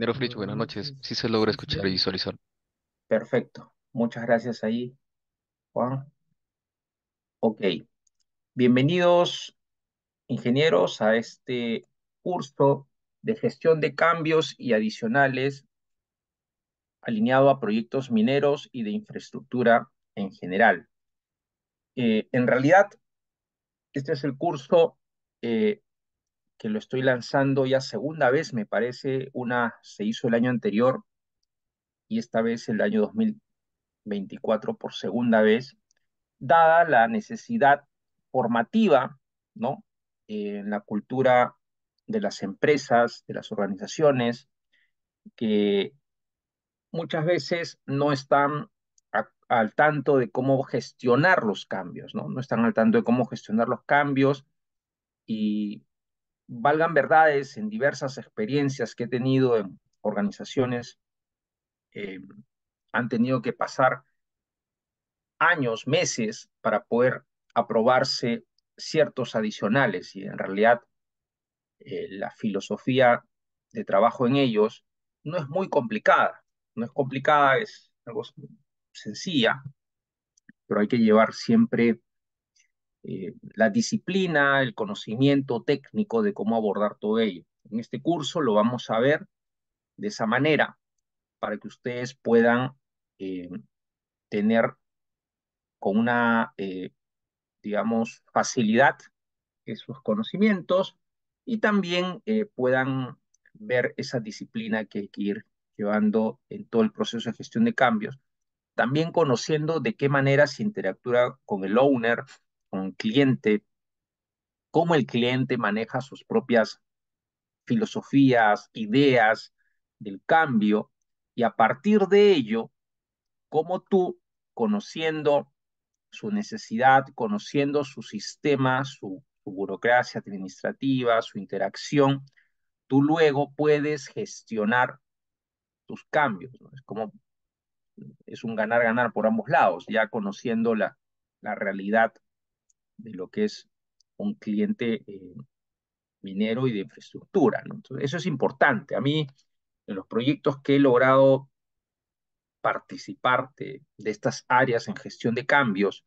Ingeniero Fritz, buenas noches. Sí se logra escuchar y visualizar. Perfecto. Muchas gracias ahí, Juan. Ok. Bienvenidos, ingenieros, a este curso de gestión de cambios y adicionales alineado a proyectos mineros y de infraestructura en general. En realidad, este es el curso eh, que lo estoy lanzando ya segunda vez, me parece. Una se hizo el año anterior y esta vez el año 2024 por segunda vez, dada la necesidad formativa, ¿no? En la cultura de las empresas, de las organizaciones, que muchas veces no están al tanto de cómo gestionar los cambios, ¿no? No están al tanto de cómo gestionar los cambios y valgan verdades en diversas experiencias que he tenido en organizaciones, eh, han tenido que pasar años, meses para poder aprobarse ciertos adicionales y en realidad la filosofía de trabajo en ellos no es muy complicada, no es complicada, es algo sencilla, pero hay que llevar siempre la disciplina, el conocimiento técnico de cómo abordar todo ello. En este curso lo vamos a ver de esa manera para que ustedes puedan eh, tener con una, digamos, facilidad esos conocimientos y también puedan ver esa disciplina que hay que ir llevando en todo el proceso de gestión de cambios. También conociendo de qué manera se interactúa con el owner, con el cliente, cómo el cliente maneja sus propias filosofías, ideas del cambio y a partir de ello, cómo tú, conociendo su necesidad, conociendo su sistema, su burocracia administrativa, su interacción, tú luego puedes gestionar tus cambios, ¿no? Es como, es un ganar-ganar por ambos lados, ya conociendo la realidad de lo que es un cliente minero y de infraestructura, ¿no? Entonces, eso es importante. A mí, en los proyectos que he logrado participar de estas áreas en gestión de cambios,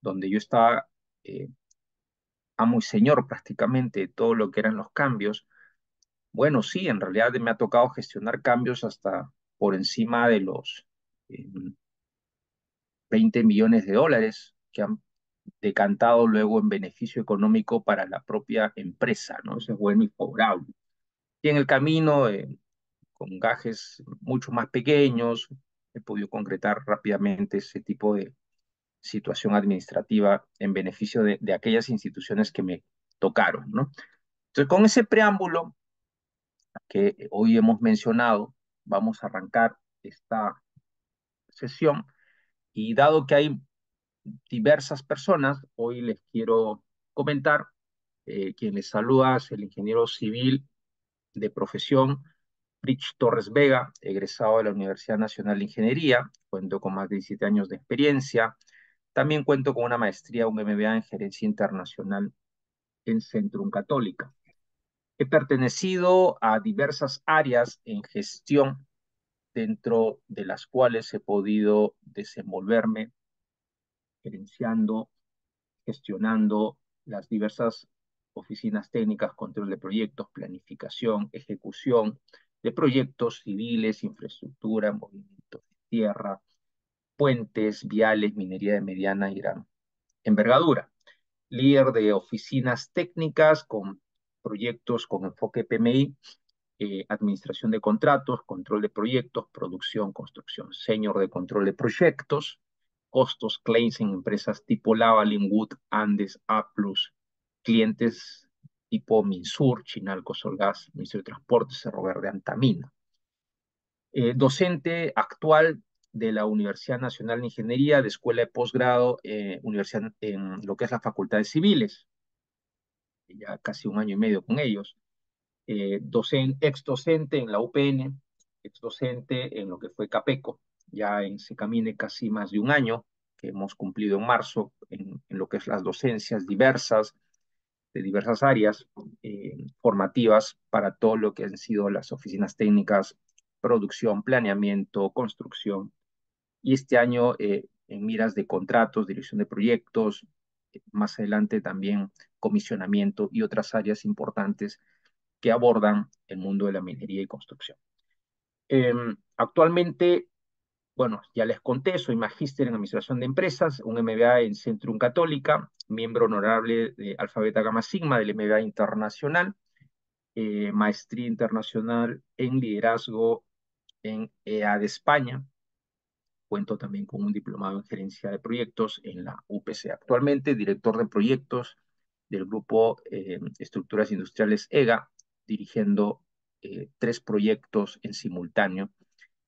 donde yo estaba eh, amo y señor prácticamente de todo lo que eran los cambios. Bueno, sí, en realidad me ha tocado gestionar cambios hasta por encima de los eh, 20 millones de dólares que han decantado luego en beneficio económico para la propia empresa, ¿no? Eso es bueno y favorable. Y en el camino, con gajes mucho más pequeños, he podido concretar rápidamente ese tipo de situación administrativa en beneficio de aquellas instituciones que me tocaron, ¿no? Entonces, con ese preámbulo que hoy hemos mencionado, vamos a arrancar esta sesión y dado que hay diversas personas, hoy les quiero comentar, quien les saluda es el ingeniero civil de profesión, Rich Torres Vega, egresado de la Universidad Nacional de Ingeniería, cuento con más de 17 años de experiencia, también cuento con una maestría, un MBA en gerencia internacional en Centrum Católica. He pertenecido a diversas áreas en gestión dentro de las cuales he podido desenvolverme gerenciando, gestionando las diversas oficinas técnicas, control de proyectos, planificación, ejecución de proyectos civiles, infraestructura, movimientos de tierra, puentes, viales, minería de mediana y gran envergadura. Líder de oficinas técnicas con proyectos con enfoque PMI, administración de contratos, control de proyectos, producción, construcción, señor de control de proyectos, costos, claims en empresas tipo Lavalin, Wood, Andes, A+, clientes tipo Minsur, Chinalco, Solgas, Ministerio de Transporte, Cerro Verde, Antamina. Docente actual de la Universidad Nacional de Ingeniería, de Escuela de Posgrado, universidad, en lo que es la Facultad de Civiles, ya casi un año y medio con ellos, ex docente en la UPN, ex docente en lo que fue Capeco, ya en Se Camine casi más de un año, que hemos cumplido en marzo, en lo que es las docencias diversas, de diversas áreas formativas para todo lo que han sido las oficinas técnicas producción, planeamiento, construcción. Y este año en miras de contratos, dirección de proyectos, más adelante también comisionamiento y otras áreas importantes que abordan el mundo de la minería y construcción. Eh, Actualmente, bueno, ya les conté, soy magíster en Administración de Empresas, un MBA en Centrum Católica, miembro honorable de Alfa Beta Gamma Sigma del MBA Internacional, maestría internacional en liderazgo en EA de España. Cuento también con un diplomado en gerencia de proyectos en la UPC. Actualmente, director de proyectos del grupo Estructuras Industriales EGA, dirigiendo 3 proyectos en simultáneo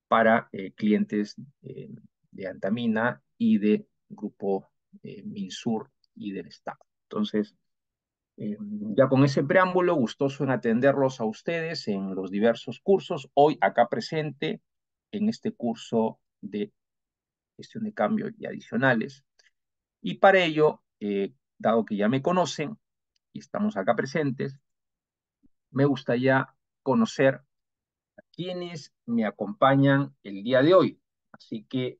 para clientes de Antamina y de Grupo Minsur y del Estado. Entonces, ya con ese preámbulo, gustoso en atenderlos a ustedes en los diversos cursos, hoy acá presente en este curso de gestión de cambio y adicionales. Y para ello, dado que ya me conocen y estamos acá presentes, me gustaría conocer a quienes me acompañan el día de hoy. Así que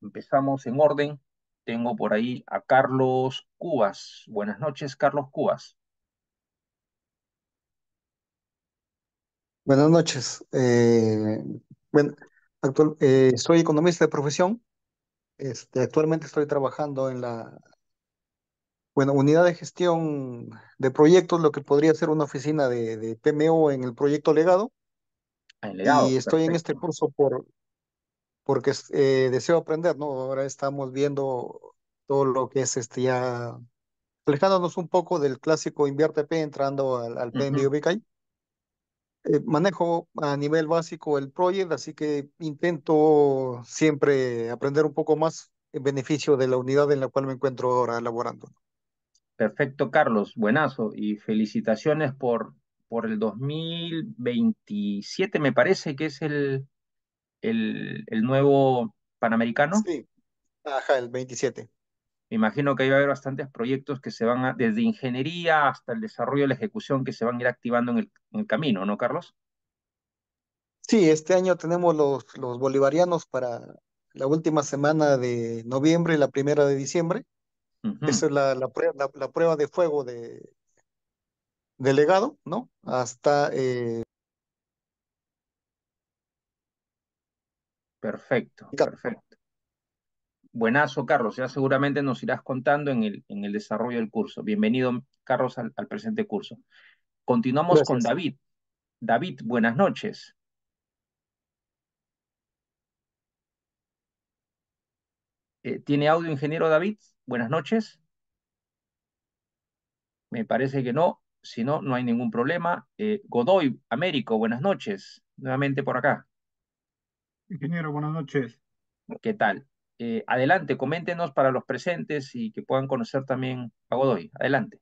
empezamos en orden. Tengo por ahí a Carlos Cubas. Buenas noches, Carlos Cubas. Buenas noches. Bueno, soy economista de profesión. Actualmente estoy trabajando en la, bueno, unidad de gestión de proyectos, lo que podría ser una oficina de PMO en el proyecto Legado. En legado, Y estoy en este perfecto. curso porque deseo aprender, ¿no? Ahora estamos viendo todo lo que es ya alejándonos un poco del clásico Invierte P, entrando al Ujú. PMBOK. Manejo a nivel básico el project, así que intento siempre aprender un poco más en beneficio de la unidad en la cual me encuentro ahora laborando. Perfecto, Carlos. Buenazo. Y felicitaciones por el 2027, me parece que es el nuevo Panamericano. Sí, ajá, el 27. Me imagino que ahí va a haber bastantes proyectos que se van a, desde ingeniería hasta el desarrollo y la ejecución, que se van a ir activando en el camino, ¿no, Carlos? Sí, este año tenemos los bolivarianos para la última semana de noviembre y la primera de diciembre. Ujú. Esa es la prueba de fuego de legado, ¿no? Hasta Perfecto, perfecto. Buenazo, Carlos. Ya seguramente nos irás contando en el desarrollo del curso. Bienvenido, Carlos, al presente curso. Continuamos con gracias. David. David, buenas noches. ¿Tiene audio, ingeniero David? Buenas noches. Me parece que no. Si no, no hay ningún problema. Godoy, Américo, buenas noches. Nuevamente por acá. Ingeniero, buenas noches. ¿Qué tal? Adelante, coméntenos para los presentes y que puedan conocer también a Godoy. Adelante.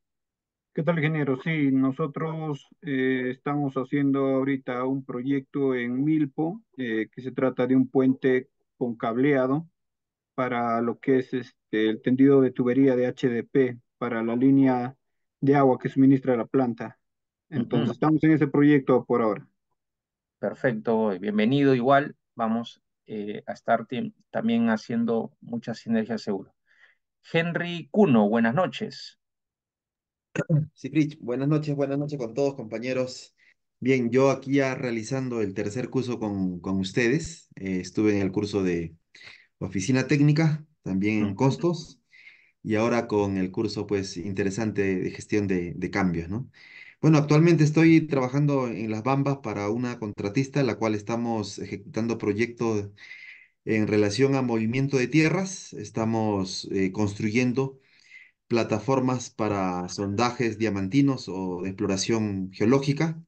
¿Qué tal, ingeniero? Sí, nosotros estamos haciendo ahorita un proyecto en Milpo, que se trata de un puente con cableado para lo que es el tendido de tubería de HDP para la línea de agua que suministra la planta. Entonces, Ujú. estamos en ese proyecto por ahora. Perfecto, bienvenido igual. Vamos a estar también haciendo muchas sinergias seguro. Henry Cuno, buenas noches. Sí, Rich, buenas noches con todos, compañeros. Bien, yo aquí ya realizando el tercer curso con ustedes. Estuve en el curso de oficina técnica, también en Ujú, costos, y ahora con el curso, pues, interesante de gestión de cambios, ¿no? Bueno, actualmente estoy trabajando en Las Bambas para una contratista, la cual estamos ejecutando proyectos en relación a movimiento de tierras. Estamos construyendo plataformas para sondajes diamantinos o de exploración geológica.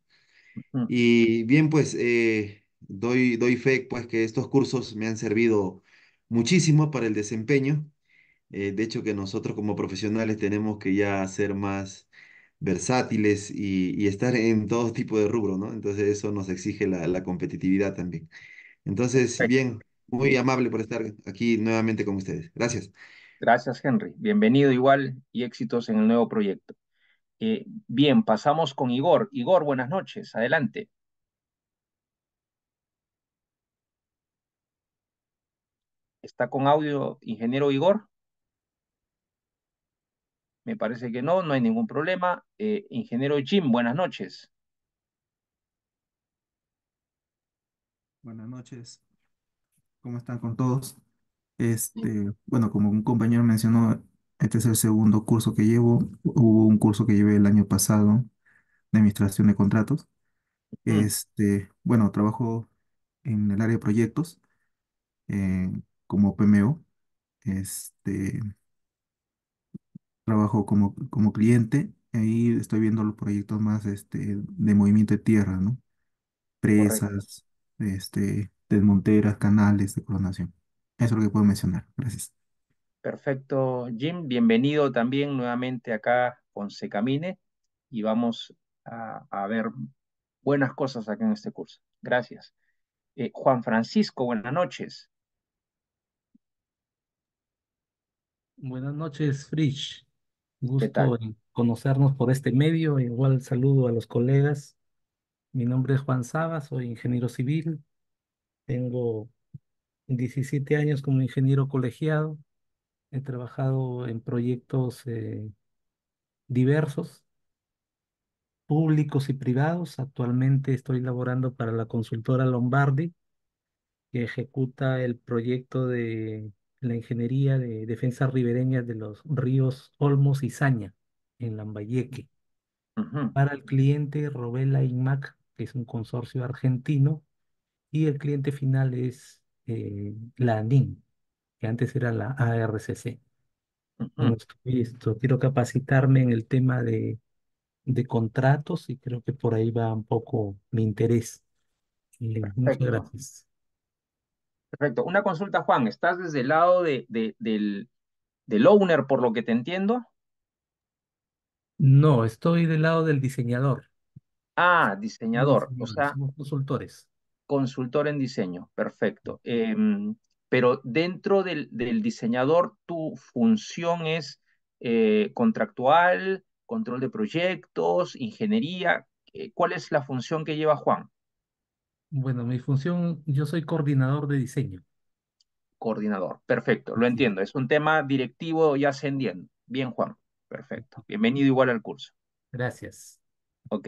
ujú. Y bien, pues doy fe pues que estos cursos me han servido muchísimo para el desempeño. De hecho, que nosotros como profesionales tenemos que ya ser más versátiles y estar en todo tipo de rubro, ¿no? Entonces eso nos exige la competitividad también. Entonces, Perfecto. bien, muy amable por estar aquí nuevamente con ustedes. Gracias. Gracias, Henry. Bienvenido igual y éxitos en el nuevo proyecto. Bien, pasamos con Igor. Igor, buenas noches. Adelante. ¿Está con audio, ingeniero Igor? Me parece que no, no hay ningún problema. Ingeniero Jim, buenas noches. Buenas noches, ¿cómo están con todos? Bueno, como un compañero mencionó, este es el segundo curso que llevo. Hubo un curso que llevé el año pasado de administración de contratos. Mm, Bueno, trabajo en el área de proyectos eh, como PMO. Este, Trabajo como cliente. Ahí estoy viendo los proyectos más de movimiento de tierra, ¿no? correcto. Presas, desmonteras, canales de coronación. Eso es lo que puedo mencionar. Gracias. Perfecto, Jim. Bienvenido también nuevamente acá con Secamine y vamos a ver buenas cosas acá en este curso. Gracias. Juan Francisco, buenas noches. Buenas noches, Frisch. ¿Qué tal? Gusto en conocernos por este medio. Igual saludo a los colegas. Mi nombre es Juan Saba, soy ingeniero civil. Tengo 17 años como ingeniero colegiado. He trabajado en proyectos diversos, públicos y privados. Actualmente estoy laborando para la consultora Lombardi, que ejecuta el proyecto de la ingeniería de defensas ribereñas de los ríos Olmos y Saña en Lambayeque. Ujú, Para el cliente Robela Inmac, que es un consorcio argentino, y el cliente final es la ANIN, que antes era la ARCC. Bueno, ujú. quiero capacitarme en el tema de contratos y creo que por ahí va un poco mi interés. Muchas Perfecto, gracias. perfecto. Una consulta, Juan. ¿Estás desde el lado del owner, por lo que te entiendo? No, estoy del lado del diseñador. Ah, diseñador, o Diseñadores, sea, somos consultores. consultor en diseño. Perfecto. Pero dentro del diseñador, tu función es contractual, control de proyectos, ingeniería. ¿Cuál es la función que lleva Juan? Bueno, mi función, yo soy coordinador de diseño. Coordinador. Perfecto, lo Así es. entiendo. Es un tema directivo y ascendiendo. Bien, Juan. Perfecto. Bienvenido igual al curso. Gracias. Ok.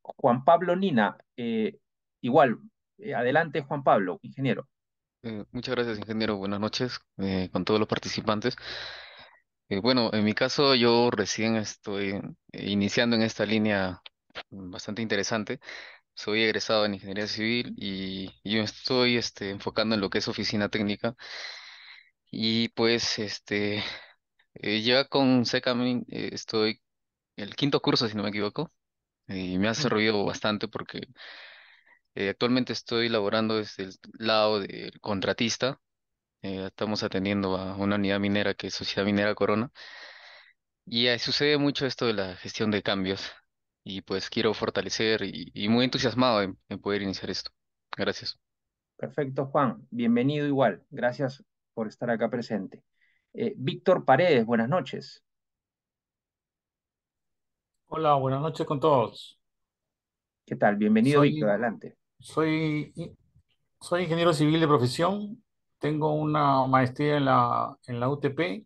Juan Pablo Nina, igual. Adelante, Juan Pablo, ingeniero. Muchas gracias, ingeniero. Buenas noches con todos los participantes. Bueno, en mi caso, yo recién estoy iniciando en esta línea bastante interesante. Soy egresado en ingeniería civil y yo estoy enfocando en lo que es oficina técnica. Y pues, ya con Secamin estoy el quinto curso, si no me equivoco, y me ha Mm, servido bastante porque actualmente estoy laborando desde el lado del contratista. Estamos atendiendo a una unidad minera que es Sociedad Minera Corona. Y sucede mucho esto de la gestión de cambios. Y pues quiero fortalecer y muy entusiasmado en poder iniciar esto. Gracias. Perfecto, Juan. Bienvenido igual. Gracias por estar acá presente. Víctor Paredes, buenas noches. Hola, buenas noches con todos. ¿Qué tal? Bienvenido, Víctor. Soy, Adelante. soy, soy ingeniero civil de profesión. Tengo una maestría en la UTP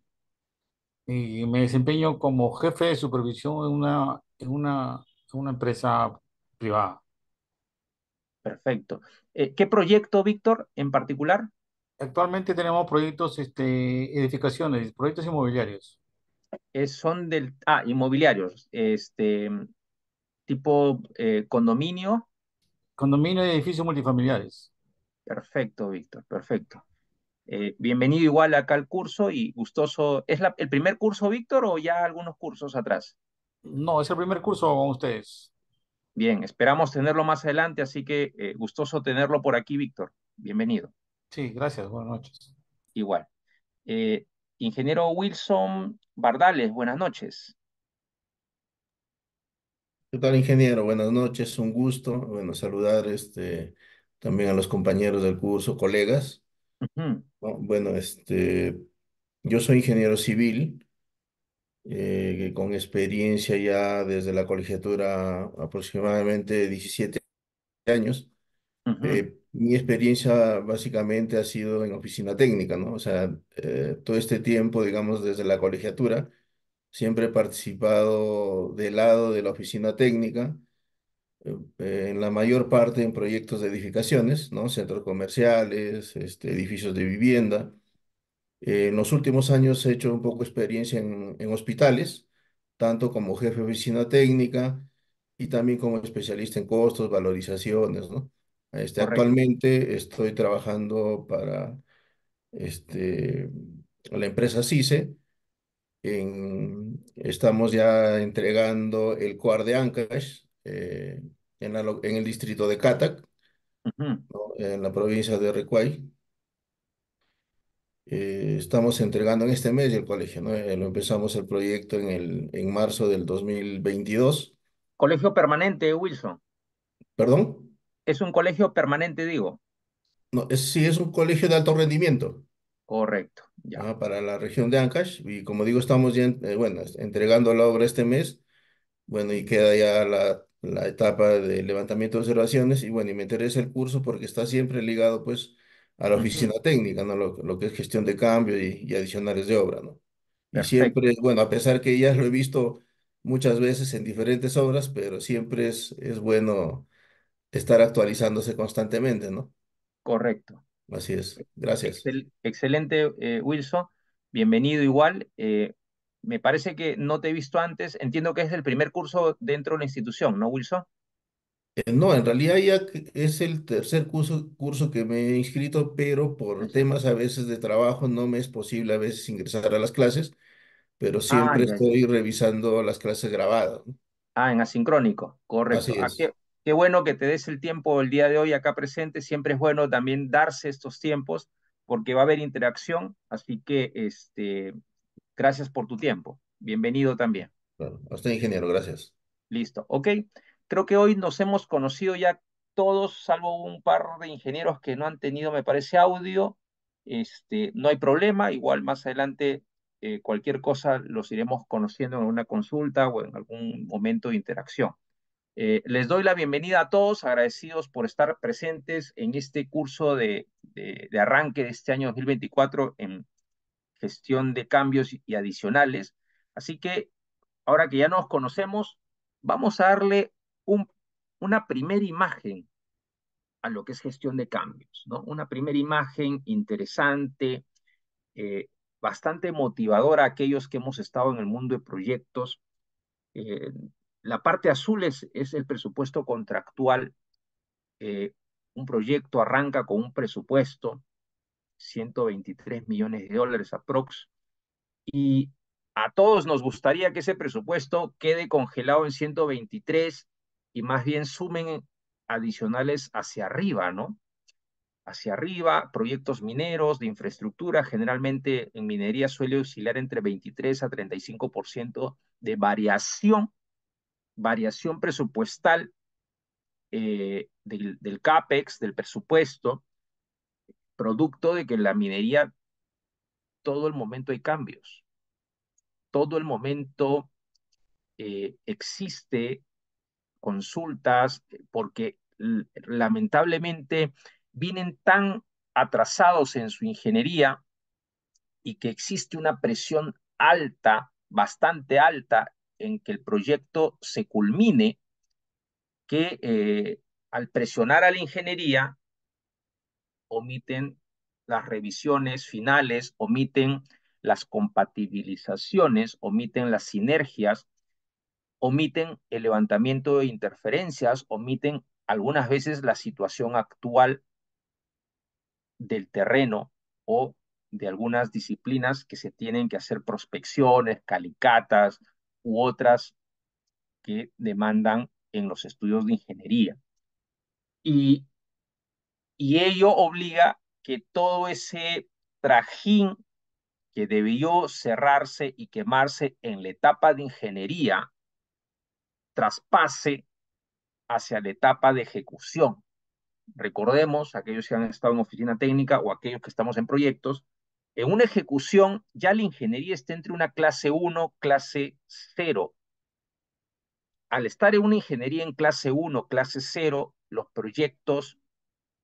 y me desempeño como jefe de supervisión en una empresa privada. Perfecto. ¿Qué proyecto, Víctor, en particular? Actualmente tenemos proyectos, edificaciones, proyectos inmobiliarios, Son inmobiliarios, tipo condominio. condominio y edificios multifamiliares. Perfecto, Víctor, perfecto. Bienvenido igual acá al curso y gustoso. ¿Es el primer curso, Víctor, o ya algunos cursos atrás? No, es el primer curso con ustedes. Bien, esperamos tenerlo más adelante, así que gustoso tenerlo por aquí, Víctor. Bienvenido, Sí, gracias, buenas noches. igual. Eh, Ingeniero Wilson Bardales, buenas noches. ¿Qué tal, ingeniero? Buenas noches, un gusto. Bueno, saludar también a los compañeros del curso, colegas. Ujú, Bueno, yo soy ingeniero civil, con experiencia ya desde la colegiatura aproximadamente 17 años. ujú. Mi experiencia básicamente ha sido en oficina técnica, ¿no? O sea, todo este tiempo, digamos, desde la colegiatura, siempre he participado del lado de la oficina técnica, en la mayor parte en proyectos de edificaciones, ¿no? Centros comerciales, edificios de vivienda. En los últimos años he hecho un poco experiencia en hospitales, tanto como jefe de oficina técnica y también como especialista en costos, valorizaciones, ¿no? Correcto. Actualmente estoy trabajando para este, la empresa CICE. Estamos ya entregando el COAR de Ancash en el distrito de Catac, Ujú. ¿no? En la provincia de Recuay. Estamos entregando en este mes el colegio, ¿no? Lo empezamos el proyecto en marzo del 2022. Colegio permanente, Wilson. ¿Perdón? Es un colegio permanente, digo. No, sí, es un colegio de alto rendimiento, Correcto, ya. para la región de Ancash. Y como digo, estamos ya, bueno, entregando la obra este mes. Bueno, y queda ya la etapa de levantamiento de observaciones. Y bueno, y me interesa el curso porque está siempre ligado, pues, a la Ujú. oficina técnica, ¿no? Lo que es gestión de cambio y adicionales de obra, ¿no? Y Perfecto, siempre, bueno, a pesar que ya lo he visto muchas veces en diferentes obras, pero siempre es bueno estar actualizándose constantemente, ¿no? correcto. Así es. Gracias. Excelente, Wilson. Bienvenido igual. Me parece que no te he visto antes. Entiendo que es el primer curso dentro de la institución, ¿no, Wilson? No, en realidad ya es el tercer curso que me he inscrito, pero por temas a veces de trabajo no me es posible a veces ingresar a las clases, pero Ah, siempre ya, ya. estoy revisando las clases grabadas, ¿no? Ah, en asincrónico, correcto. Así Ah, es. qué bueno que te des el tiempo el día de hoy acá presente. Siempre es bueno también darse estos tiempos porque va a haber interacción. Así que gracias por tu tiempo. Bienvenido también. Claro. A usted, ingeniero, gracias. Listo. Ok. Creo que hoy nos hemos conocido ya todos, salvo un par de ingenieros que no han tenido, me parece, audio. No hay problema. Igual más adelante, cualquier cosa los iremos conociendo en una consulta o en algún momento de interacción. Les doy la bienvenida a todos, agradecidos por estar presentes en este curso de arranque de este año 2024 en gestión de cambios y adicionales. Así que ahora que ya nos conocemos, vamos a darle un- una primera imagen a lo que es gestión de cambios, ¿no? Una primera imagen interesante, eh, bastante motivadora a aquellos que hemos estado en el mundo de proyectos. Eh, la parte azul es el presupuesto contractual. eh, un proyecto arranca con un presupuesto, 123 millones de dólares aprox, y a todos nos gustaría que ese presupuesto quede congelado en 123 y más bien sumen adicionales hacia arriba, ¿no? Hacia arriba, proyectos mineros de infraestructura, generalmente en minería suele oscilar entre 23 a 35% de variación presupuestal del CAPEX, del presupuesto, producto de que en la minería todo el momento hay cambios, todo el momento existe consultas, porque lamentablemente vienen tan atrasados en su ingeniería y que existe una presión alta, bastante alta, en que el proyecto se culmine, que al presionar a la ingeniería omiten las revisiones finales, omiten las compatibilizaciones, omiten las sinergias, omiten el levantamiento de interferencias, omiten algunas veces la situación actual del terreno o de algunas disciplinas que se tienen que hacer prospecciones, calicatas u otras que demandan en los estudios de ingeniería. Y, y ello obliga que todo ese trajín que debió cerrarse y quemarse en la etapa de ingeniería traspase hacia la etapa de ejecución. Recordemos, aquellos que han estado en oficina técnica o aquellos que estamos en proyectos, en una ejecución ya la ingeniería está entre una clase uno, clase cero. Al estar en una ingeniería en clase uno, clase cero, los proyectos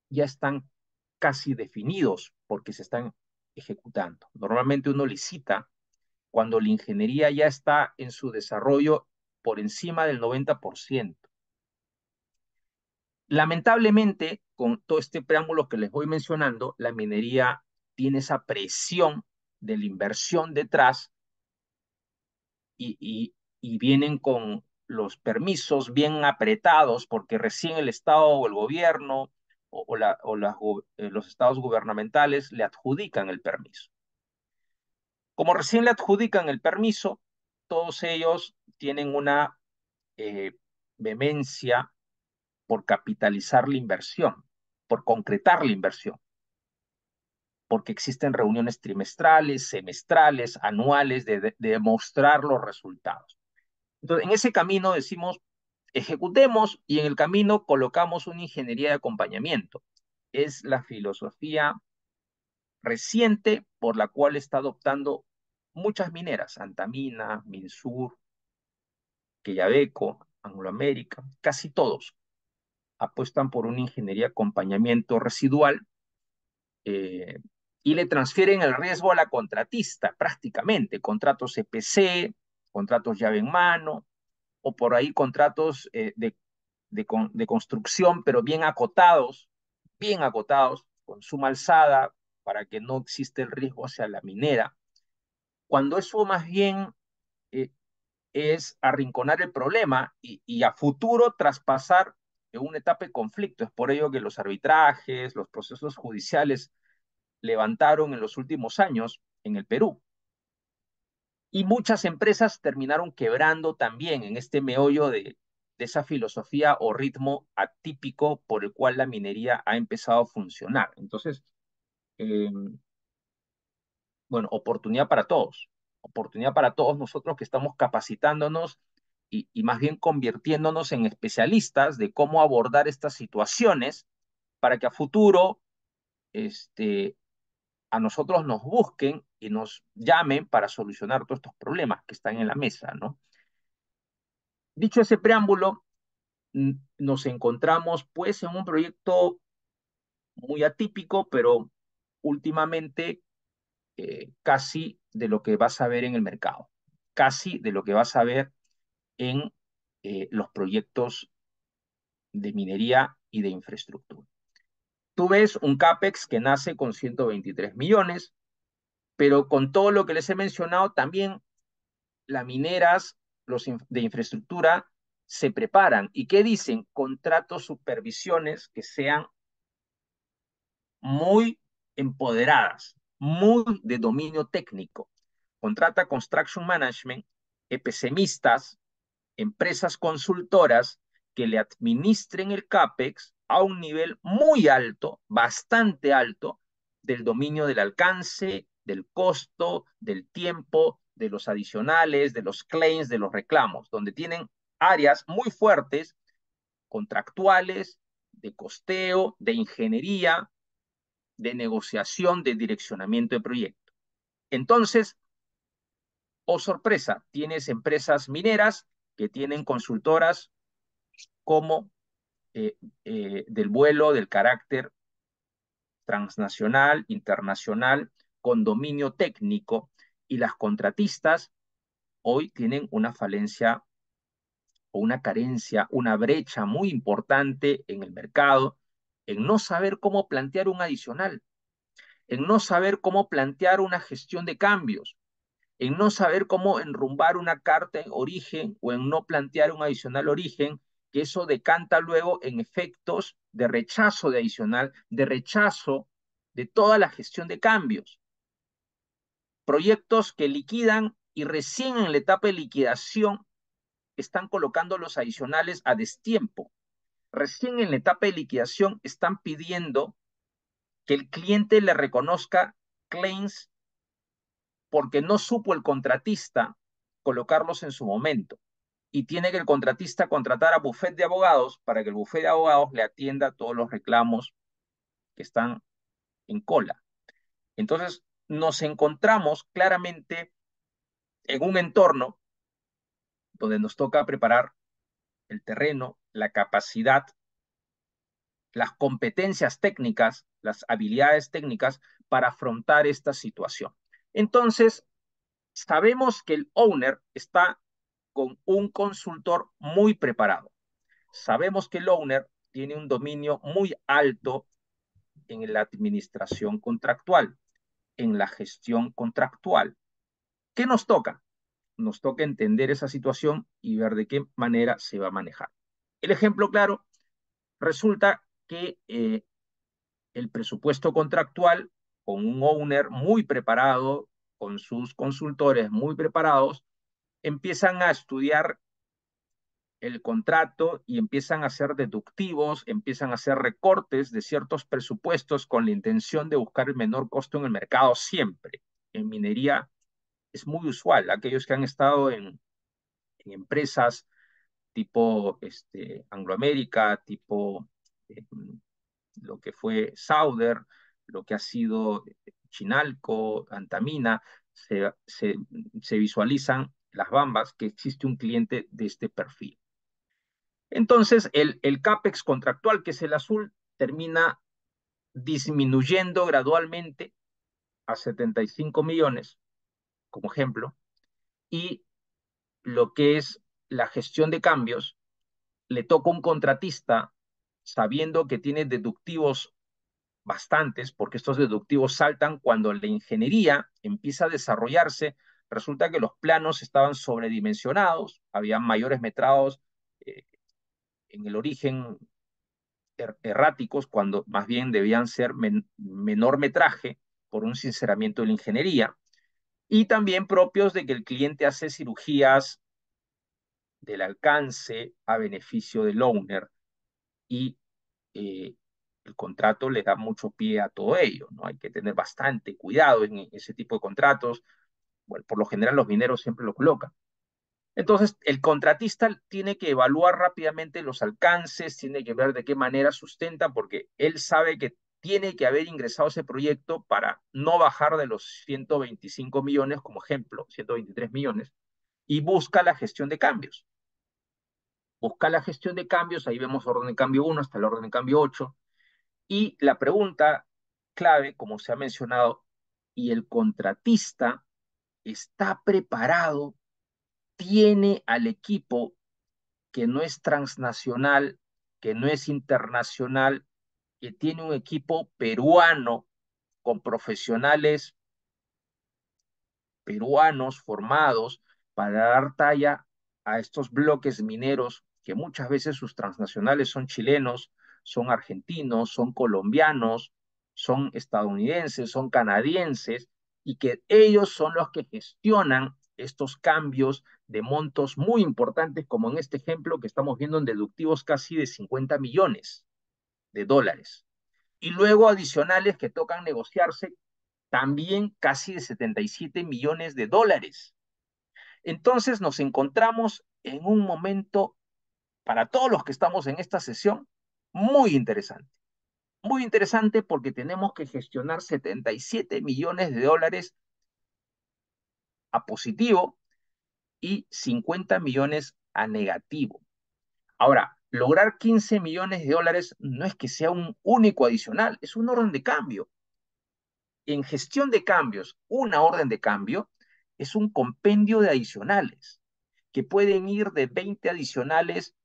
ya están casi definidos porque se están ejecutando. Normalmente uno licita cuando la ingeniería ya está en su desarrollo por encima del 90%. Lamentablemente, con todo este preámbulo que les voy mencionando, la minería tiene esa presión de la inversión detrás y vienen con los permisos bien apretados porque recién el Estado o el gobierno los estados gubernamentales le adjudican el permiso. Como recién le adjudican el permiso, todos ellos tienen una eh, vehemencia por capitalizar la inversión, por concretar la inversión, porque existen reuniones trimestrales, semestrales, anuales de demostrar los resultados. Entonces, en ese camino decimos, ejecutemos y en el camino colocamos una ingeniería de acompañamiento. Es la filosofía reciente por la cual está adoptando muchas mineras, Antamina, Minsur, Quellaveco, Anglo American, casi todos apuestan por una ingeniería de acompañamiento residual eh, y le transfieren el riesgo a la contratista prácticamente, contratos EPC, contratos llave en mano, o por ahí contratos de construcción, pero bien acotados, con suma alzada, para que no existe el riesgo hacia la minera, cuando eso más bien eh, es arrinconar el problema y a futuro traspasar en una etapa de conflicto. Es por ello que los arbitrajes, los procesos judiciales levantaron en los últimos años en el Perú. Y muchas empresas terminaron quebrando también en este meollo de esa filosofía o ritmo atípico por el cual la minería ha empezado a funcionar. Entonces, eh, bueno, oportunidad para todos nosotros que estamos capacitándonos y más bien convirtiéndonos en especialistas de cómo abordar estas situaciones para que a futuro a nosotros nos busquen y nos llamen para solucionar todos estos problemas que están en la mesa, ¿no? Dicho ese preámbulo, nos encontramos pues en un proyecto muy atípico, pero últimamente casi de lo que vas a ver en el mercado, casi de lo que vas a ver en los proyectos de minería y de infraestructura. Tú ves un CAPEX que nace con 123 millones, pero con todo lo que les he mencionado, también las mineras de infraestructura se preparan. ¿Y qué dicen? Contratos, supervisiones que sean muy empoderadas, muy de dominio técnico. Contrata Construction Management, EPCmistas, empresas consultoras que le administren el CAPEX a un nivel muy alto, bastante alto, del dominio del alcance, del costo, del tiempo, de los adicionales, de los claims, de los reclamos, donde tienen áreas muy fuertes, contractuales, de costeo, de ingeniería, de negociación, de direccionamiento de proyecto. Entonces, oh sorpresa, tienes empresas mineras que tienen consultoras como del vuelo, del carácter transnacional, internacional, con dominio técnico, y las contratistas hoy tienen una falencia o una carencia, una brecha muy importante en el mercado, en no saber cómo plantear un adicional, en no saber cómo plantear una gestión de cambios, en no saber cómo enrumbar una carta en origen o en no plantear un adicional origen, que eso decanta luego en efectos de rechazo de adicional, de rechazo de toda la gestión de cambios. Proyectos que liquidan y recién en la etapa de liquidación están colocando los adicionales a destiempo. Recién en la etapa de liquidación están pidiendo que el cliente le reconozca claims porque no supo el contratista colocarlos en su momento. Y tiene que el contratista contratar a bufete de abogados para que el bufete de abogados le atienda todos los reclamos que están en cola. Entonces, nos encontramos claramente en un entorno donde nos toca preparar el terreno, la capacidad las competencias técnicas, las habilidades técnicas para afrontar esta situación. Entonces, sabemos que el owner está con un consultor muy preparado. Sabemos que el owner tiene un dominio muy alto en la administración contractual, en la gestión contractual. ¿Qué nos toca? Nos toca entender esa situación y ver de qué manera se va a manejar. El ejemplo claro, resulta que el presupuesto contractual con un owner muy preparado, con sus consultores muy preparados, empiezan a estudiar el contrato y empiezan a hacer deductivos, empiezan a hacer recortes de ciertos presupuestos con la intención de buscar el menor costo en el mercado siempre. En minería es muy usual, aquellos que han estado en empresas tipo Anglo America, tipo eh, lo que fue Sauder, lo que ha sido Chinalco, Antamina, se visualizan las bambas que existe un cliente de este perfil. Entonces, el CAPEX contractual, que es el azul, termina disminuyendo gradualmente a 75 millones, como ejemplo, y lo que es la gestión de cambios, le toca a un contratista, sabiendo que tiene deductivos bastantes, porque estos deductivos saltan cuando la ingeniería empieza a desarrollarse. Resulta que los planos estaban sobredimensionados, había mayores metrados eh, en el origen erráticos, cuando más bien debían ser menor metraje por un sinceramiento de la ingeniería, y también propios de que el cliente hace cirugías del alcance a beneficio del owner y eh, el contrato le da mucho pie a todo ello, ¿no? Hay que tener bastante cuidado en ese tipo de contratos. Bueno, por lo general los mineros siempre lo colocan. Entonces, el contratista tiene que evaluar rápidamente los alcances, tiene que ver de qué manera sustenta, porque él sabe que tiene que haber ingresado ese proyecto para no bajar de los 125 millones, como ejemplo, 123 millones, y busca la gestión de cambios. Busca la gestión de cambios, ahí vemos orden de cambio 1 hasta el orden de cambio 8, y la pregunta clave, como se ha mencionado, ¿y el contratista está preparado? ¿Tiene al equipo que no es transnacional, que no es internacional, que tiene un equipo peruano con profesionales peruanos formados para dar talla a estos bloques mineros que muchas veces sus transnacionales son chilenos, son argentinos, son colombianos, son estadounidenses, son canadienses, y que ellos son los que gestionan estos cambios de montos muy importantes, como en este ejemplo que estamos viendo en deductivos casi de 50 millones de dólares. Y luego adicionales que tocan negociarse también casi de 77 millones de dólares. Entonces nos encontramos en un momento, para todos los que estamos en esta sesión, muy interesante. Muy interesante porque tenemos que gestionar 77 millones de dólares a positivo y 50 millones a negativo. Ahora, lograr 15 millones de dólares no es que sea un único adicional, es un orden de cambio. En gestión de cambios, una orden de cambio es un compendio de adicionales que pueden ir de 20 adicionales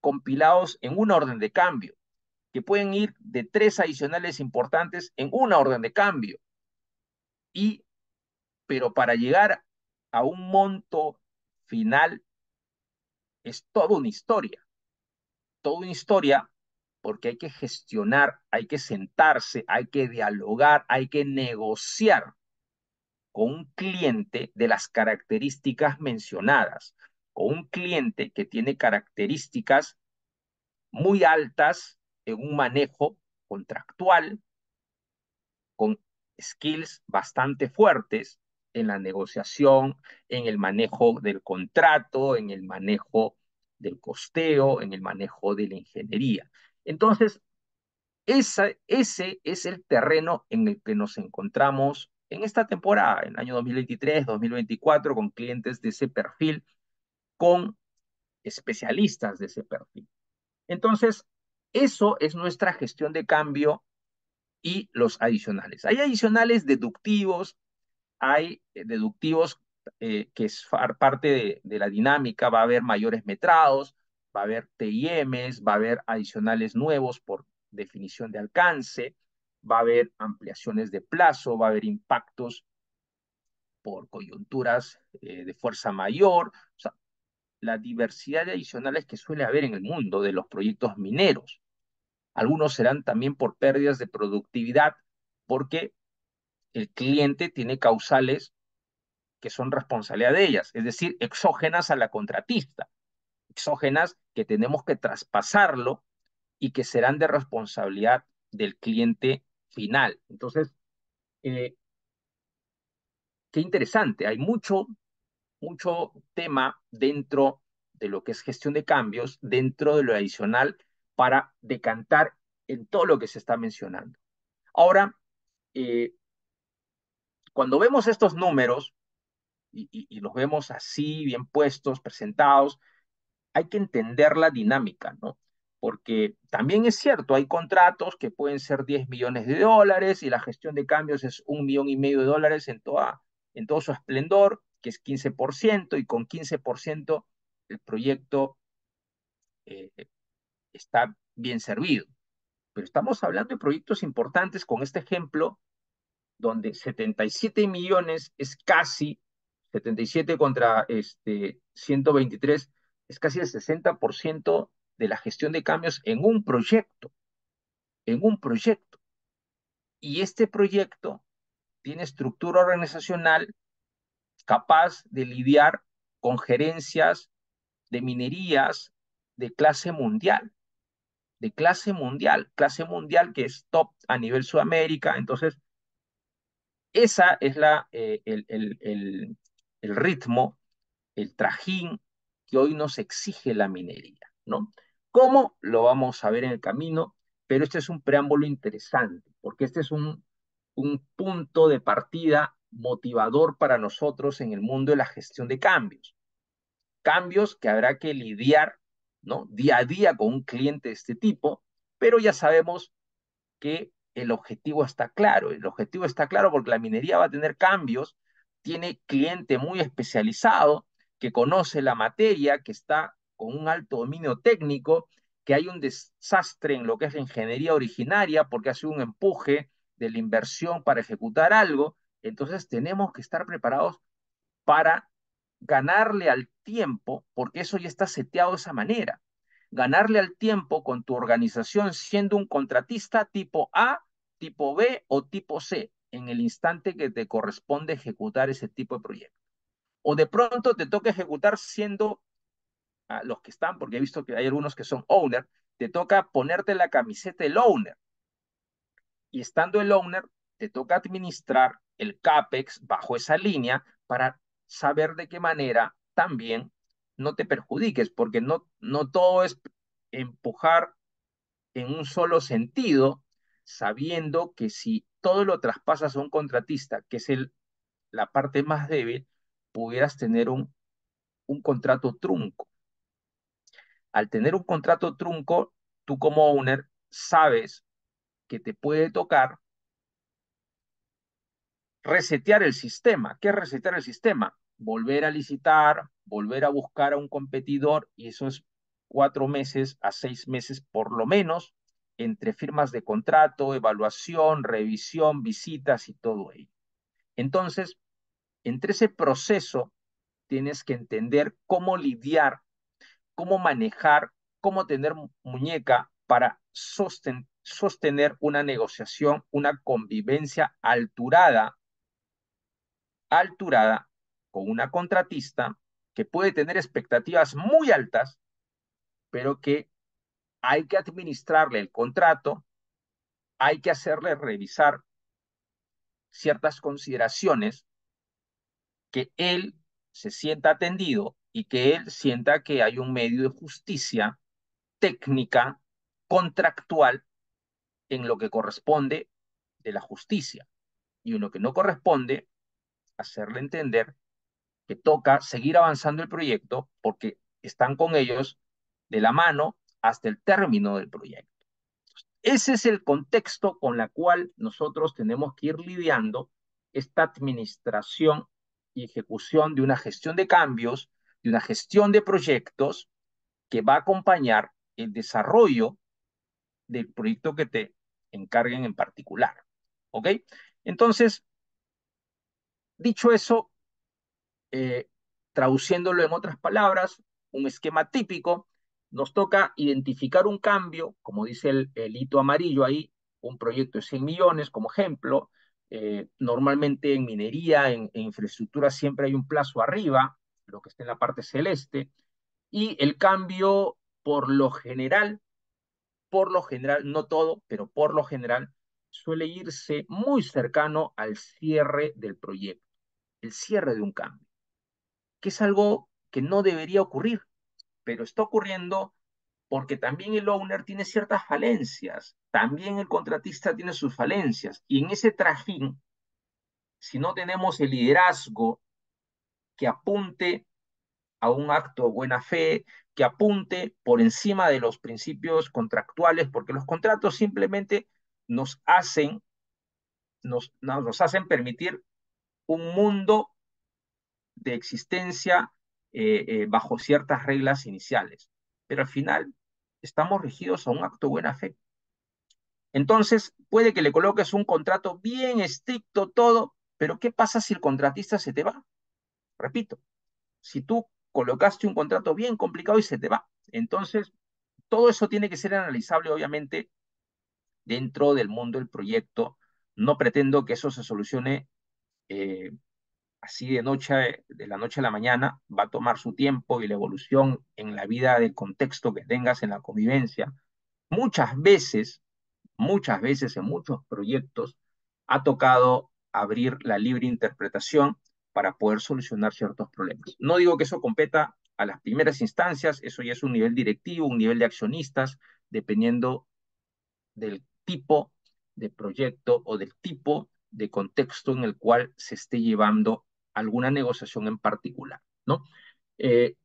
compilados en una orden de cambio, que pueden ir de 3 adicionales importantes en una orden de cambio. Y, pero para llegar a un monto final es toda una historia, porque hay que gestionar, hay que sentarse, hay que dialogar, hay que negociar con un cliente de las características mencionadas, con un cliente que tiene características muy altas en un manejo contractual, con skills bastante fuertes en la negociación, en el manejo del contrato, en el manejo del costeo, en el manejo de la ingeniería. Entonces, ese es el terreno en el que nos encontramos en esta temporada, en el año 2023, 2024, con clientes de ese perfil, con especialistas de ese perfil. Entonces, Eso es nuestra gestión de cambio y los adicionales. Hay adicionales deductivos, hay deductivos que es parte de la dinámica, va a haber mayores metrados, va a haber TIMs, va a haber adicionales nuevos por definición de alcance, va a haber ampliaciones de plazo, va a haber impactos por coyunturas de fuerza mayor, o sea, la diversidad de adicionales que suele haber en el mundo de los proyectos mineros. Algunos serán también por pérdidas de productividad, porque el cliente tiene causales que son responsabilidad de ellas, es decir, exógenas a la contratista, exógenas que tenemos que traspasarlo y que serán de responsabilidad del cliente final. Entonces, eh, qué interesante, hay mucho tema dentro de lo que es gestión de cambios, dentro de lo adicional, para decantar en todo lo que se está mencionando. Ahora, eh, cuando vemos estos números y los vemos así, bien puestos, presentados, hay que entender la dinámica, ¿no? Porque también es cierto, hay contratos que pueden ser 10 millones de dólares y la gestión de cambios es 1,5 millones de dólares en todo su esplendor, que es 15%, y con 15% el proyecto eh, está bien servido. Pero estamos hablando de proyectos importantes con este ejemplo, donde 77 millones es casi, 77 contra 123, es casi el 60% de la gestión de cambios en un proyecto. Y este proyecto tiene estructura organizacional capaz de lidiar con gerencias de minerías clase mundial que es top a nivel Sudamérica. Entonces, esa es el ritmo, el trajín que hoy nos exige la minería, ¿no? ¿Cómo? Lo vamos a ver en el camino, pero este es un preámbulo interesante, porque este es un punto de partida motivador para nosotros en el mundo de la gestión de cambios. Cambios que habrá que lidiar, ¿no? Día a día con un cliente de este tipo, pero ya sabemos que el objetivo está claro. El objetivo está claro porque la minería va a tener cambios, tiene cliente muy especializado que conoce la materia, que está con un alto dominio técnico, que hay un desastre en lo que es la ingeniería originaria porque hace un empuje de la inversión para ejecutar algo. Entonces tenemos que estar preparados para ganarle al tiempo, porque eso ya está seteado de esa manera. Ganarle al tiempo con tu organización siendo un contratista tipo A, tipo B o tipo C, en el instante que te corresponde ejecutar ese tipo de proyecto. O de pronto te toca ejecutar siendo los que están, porque he visto que hay algunos que son owner, te toca ponerte la camiseta del owner. Y estando el owner, te toca administrar el CAPEX bajo esa línea para saber de qué manera también no te perjudiques, porque no todo es empujar en un solo sentido, sabiendo que si todo lo traspasas a un contratista, que es la parte más débil, pudieras tener un contrato trunco. Al tener un contrato trunco, tú como owner sabes que te puede tocar resetear el sistema. ¿Qué es resetear el sistema? Volver a licitar, volver a buscar a un competidor, y eso es 4 meses a 6 meses por lo menos, entre firmas de contrato, evaluación, revisión, visitas y todo ello. Entonces, entre ese proceso tienes que entender cómo lidiar, cómo manejar, cómo tener muñeca para sostener una negociación, una convivencia alturada con una contratista que puede tener expectativas muy altas, pero que hay que administrarle el contrato, hay que hacerle revisar ciertas consideraciones, que él se sienta atendido y que él sienta que hay un medio de justicia técnica, contractual, en lo que corresponde de la justicia, y en lo que no corresponde, hacerle entender que toca seguir avanzando el proyecto porque están con ellos de la mano hasta el término del proyecto. ese es el contexto con el cual nosotros tenemos que ir lidiando esta administración y ejecución de una gestión de cambios, de una gestión de proyectos que va a acompañar el desarrollo del proyecto que te encarguen en particular. ¿Ok? Entonces, dicho eso, eh, traduciéndolo en otras palabras, un esquema típico, nos toca identificar un cambio, como dice el hito amarillo ahí, un proyecto de 100 millones como ejemplo. Normalmente en minería, en infraestructura, siempre hay un plazo arriba, lo que está en la parte celeste, y el cambio por lo general, no todo, pero por lo general, suele irse muy cercano al cierre del proyecto, el cierre de un cambio, que es algo que no debería ocurrir, pero está ocurriendo porque también el owner tiene ciertas falencias, también el contratista tiene sus falencias, y en ese trajín, si no tenemos el liderazgo que apunte a un acto de buena fe, que apunte por encima de los principios contractuales, porque los contratos simplemente nos hacen, nos hacen permitir un mundo de existencia bajo ciertas reglas iniciales. Pero al final estamos regidos a un acto de buena fe. Entonces, puede que le coloques un contrato bien estricto, todo, pero ¿qué pasa si el contratista se te va? Repito, si tú colocaste un contrato bien complicado y se te va. Entonces, todo eso tiene que ser analizable, obviamente, dentro del mundo del proyecto. No pretendo que eso se solucione eh, así de la noche a la mañana, va a tomar su tiempo y la evolución en la vida del contexto que tengas en la convivencia. Muchas veces, muchas veces en muchos proyectos ha tocado abrir la libre interpretación para poder solucionar ciertos problemas. No digo que eso competa a las primeras instancias, eso ya es un nivel directivo, un nivel de accionistas, dependiendo del tipo de proyecto o del tipo de contexto en el cual se esté llevando alguna negociación en particular, ¿no? Eh,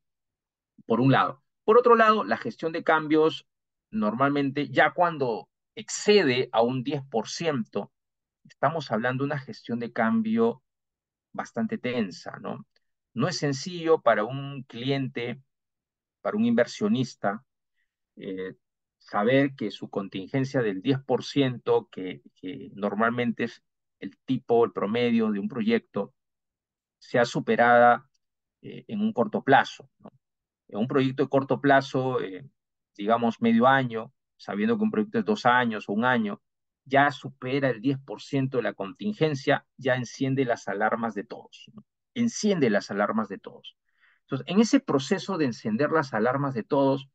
por un lado. Por otro lado, la gestión de cambios normalmente ya cuando excede a un 10%, estamos hablando de una gestión de cambio bastante tensa, ¿no? No es sencillo para un cliente, para un inversionista, eh, saber que su contingencia del 10%, que normalmente es el tipo, el promedio de un proyecto, sea superada en un corto plazo, ¿no? En un proyecto de corto plazo, digamos medio año, sabiendo que un proyecto es 2 años o un año, ya supera el 10% de la contingencia, ya enciende las alarmas de todos, ¿no? Enciende las alarmas de todos. Entonces, en ese proceso de encender las alarmas de todos,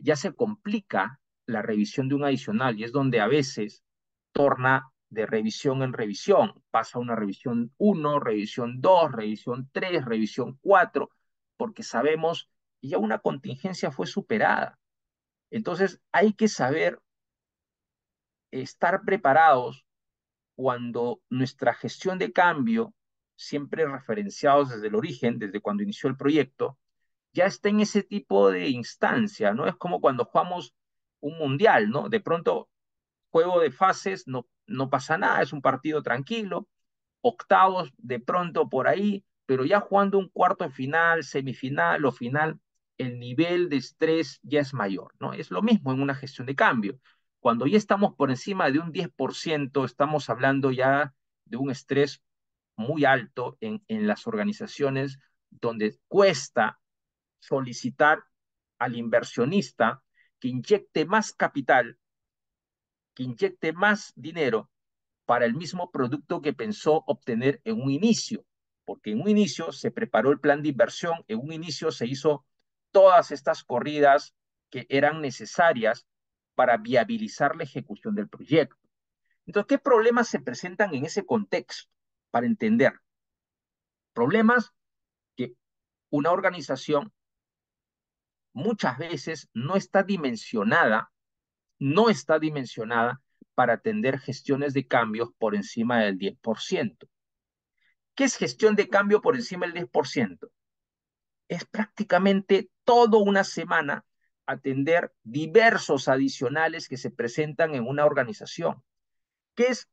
ya se complica la revisión de un adicional y es donde a veces torna de revisión en revisión. Pasa una revisión 1, revisión 2, revisión 3, revisión 4, porque sabemos que ya una contingencia fue superada. Entonces hay que saber estar preparados cuando nuestra gestión de cambio, siempre referenciados desde el origen, desde cuando inició el proyecto, ya está en ese tipo de instancia, ¿no? Es como cuando jugamos un mundial, ¿no? De pronto, juego de fases, no pasa nada, es un partido tranquilo, octavos de pronto por ahí, pero ya jugando un cuarto de final, semifinal o final, el nivel de estrés ya es mayor, ¿no? Es lo mismo en una gestión de cambio. Cuando ya estamos por encima de un 10%, estamos hablando ya de un estrés muy alto en las organizaciones donde cuesta solicitar al inversionista que inyecte más capital, que inyecte más dinero para el mismo producto que pensó obtener en un inicio, porque en un inicio se preparó el plan de inversión, en un inicio se hizo todas estas corridas que eran necesarias para viabilizar la ejecución del proyecto. Entonces, ¿qué problemas se presentan en ese contexto? Para entender, problemas que una organización muchas veces no está dimensionada para atender gestiones de cambios por encima del 10%. ¿Qué es gestión de cambio por encima del 10%? Es prácticamente toda una semana atender diversos adicionales que se presentan en una organización. ¿Qué es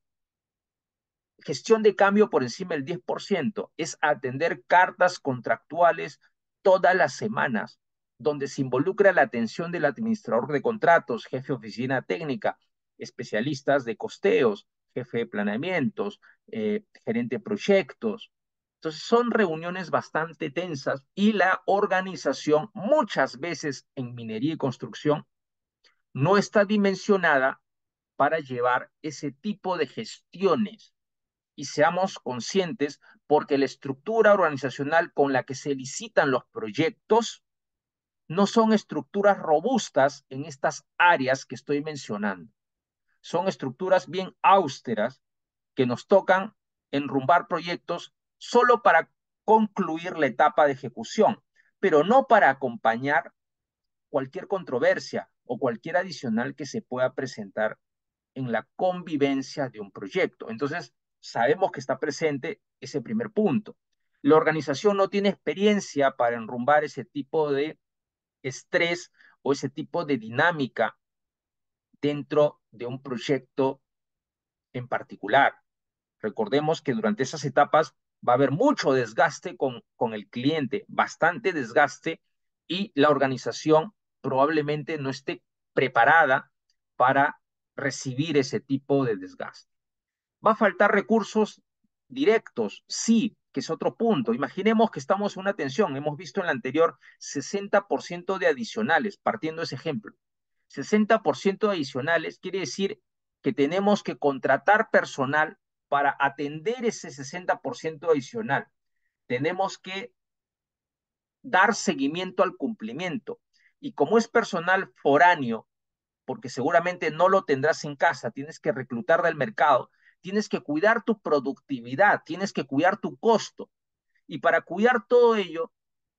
gestión de cambio por encima del 10%? Es atender cartas contractuales todas las semanas, donde se involucra la atención del administrador de contratos, jefe de oficina técnica, especialistas de costeos, jefe de planeamientos, gerente de proyectos. Entonces son reuniones bastante tensas y la organización muchas veces en minería y construcción no está dimensionada para llevar ese tipo de gestiones. Y seamos conscientes, porque la estructura organizacional con la que se licitan los proyectos no son estructuras robustas en estas áreas que estoy mencionando. Son estructuras bien austeras que nos tocan enrumbar proyectos solo para concluir la etapa de ejecución, pero no para acompañar cualquier controversia o cualquier adicional que se pueda presentar en la convivencia de un proyecto. Entonces, sabemos que está presente ese primer punto. La organización no tiene experiencia para enrumbar ese tipo de estrés o ese tipo de dinámica dentro de un proyecto en particular. Recordemos que durante esas etapas va a haber mucho desgaste con el cliente, bastante desgaste, y la organización probablemente no esté preparada para recibir ese tipo de desgaste. ¿Va a faltar recursos directos? Sí, que es otro punto. Imaginemos que estamos en una tensión. Hemos visto en la anterior 60% de adicionales, partiendo de ese ejemplo. 60% adicionales quiere decir que tenemos que contratar personal para atender ese 60% adicional. Tenemos que dar seguimiento al cumplimiento. Y como es personal foráneo, porque seguramente no lo tendrás en casa, tienes que reclutar del mercado, tienes que cuidar tu productividad, tienes que cuidar tu costo. Y para cuidar todo ello,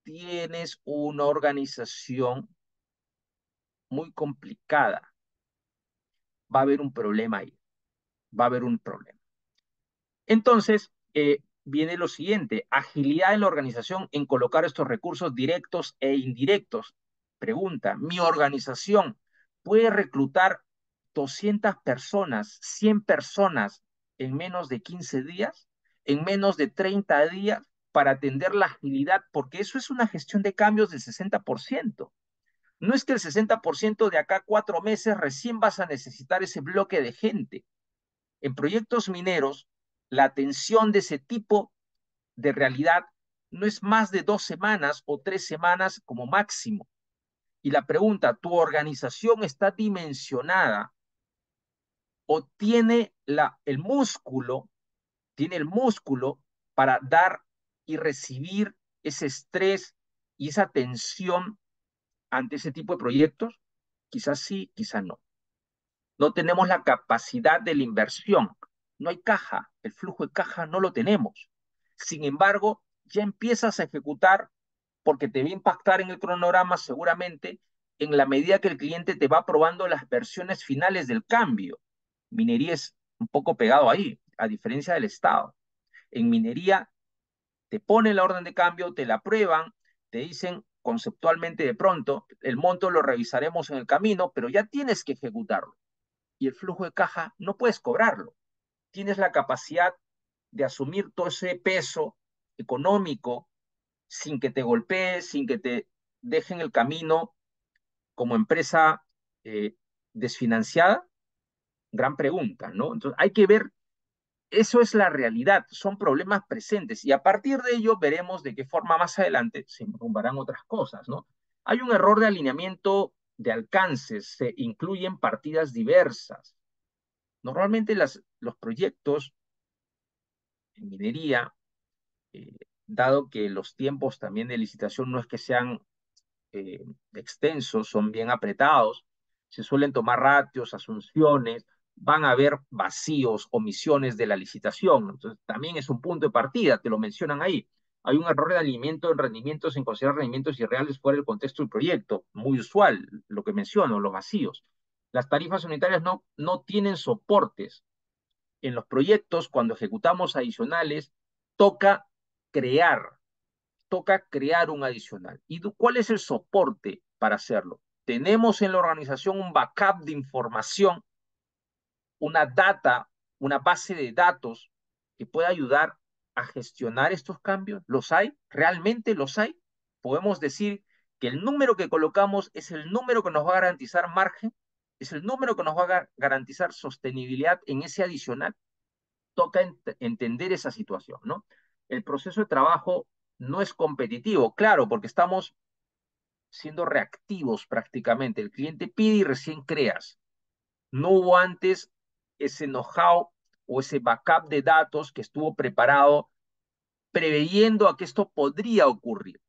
tienes una organización muy complicada. Va a haber un problema ahí, va a haber un problema. Entonces, viene lo siguiente: agilidad en la organización en colocar estos recursos directos e indirectos. Pregunta: ¿mi organización puede reclutar 200 personas, 100 personas en menos de 15 días, en menos de 30 días, para atender la agilidad? Porque eso es una gestión de cambios del 60%. No es que el 60% de acá a 4 meses recién vas a necesitar ese bloque de gente. En proyectos mineros, la atención de ese tipo de realidad no es más de 2 semanas o 3 semanas como máximo. Y la pregunta: ¿tu organización está dimensionada o tiene el músculo para dar y recibir ese estrés y esa tensión ante ese tipo de proyectos? Quizás sí, quizás no. No tenemos la capacidad de la inversión. No hay caja, el flujo de caja no lo tenemos. Sin embargo, ya empiezas a ejecutar porque te va a impactar en el cronograma seguramente en la medida que el cliente te va probando las versiones finales del cambio. Minería es un poco pegado ahí, a diferencia del Estado. En minería te ponen la orden de cambio, te la prueban, te dicen conceptualmente de pronto, el monto lo revisaremos en el camino, pero ya tienes que ejecutarlo. Y el flujo de caja no puedes cobrarlo. Tienes la capacidad de asumir todo ese peso económico sin que te golpees, sin que te dejen el camino como empresa desfinanciada. Gran pregunta, ¿no? Entonces hay que ver, eso es la realidad, son problemas presentes y a partir de ello veremos de qué forma más adelante se enrumbarán otras cosas, ¿no? Hay un error de alineamiento de alcances, se incluyen partidas diversas. Normalmente los proyectos en minería, eh, dado que los tiempos también de licitación no es que sean extensos, son bien apretados, se suelen tomar ratios, asunciones, van a haber vacíos, omisiones de la licitación. Entonces, también es un punto de partida, te lo mencionan ahí. Hay un error de alineamiento en rendimientos, en considerar rendimientos irreales fuera del contexto del proyecto. Muy usual, lo que menciono, los vacíos. Las tarifas unitarias no tienen soportes. En los proyectos, cuando ejecutamos adicionales, toca crear, toca crear un adicional. ¿Y cuál es el soporte para hacerlo? tenemos en la organización un backup de información, una data, una base de datos que pueda ayudar a gestionar estos cambios. ¿Los hay? ¿Realmente los hay? Podemos decir que el número que colocamos es el número que nos va a garantizar margen, es el número que nos va a garantizar sostenibilidad en ese adicional. Toca entender esa situación, ¿no? El proceso de trabajo no es competitivo, claro, porque estamos siendo reactivos prácticamente. El cliente pide y recién creas. No hubo antes ese know-how o ese backup de datos que estuvo preparado preveyendo a que esto podría ocurrir.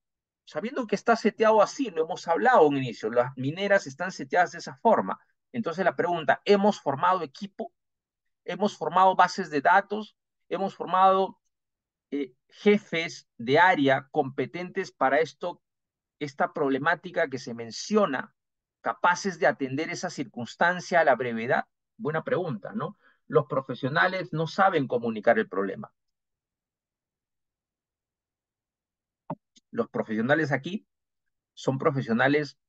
Sabiendo que está seteado así, lo hemos hablado en inicio, las mineras están seteadas de esa forma. Entonces la pregunta, ¿hemos formado equipo? ¿Hemos formado bases de datos? ¿Hemos formado jefes de área competentes para esta problemática que se menciona, capaces de atender esa circunstancia a la brevedad? Buena pregunta, ¿no? Los profesionales no saben comunicar el problema. Los profesionales aquí son profesionales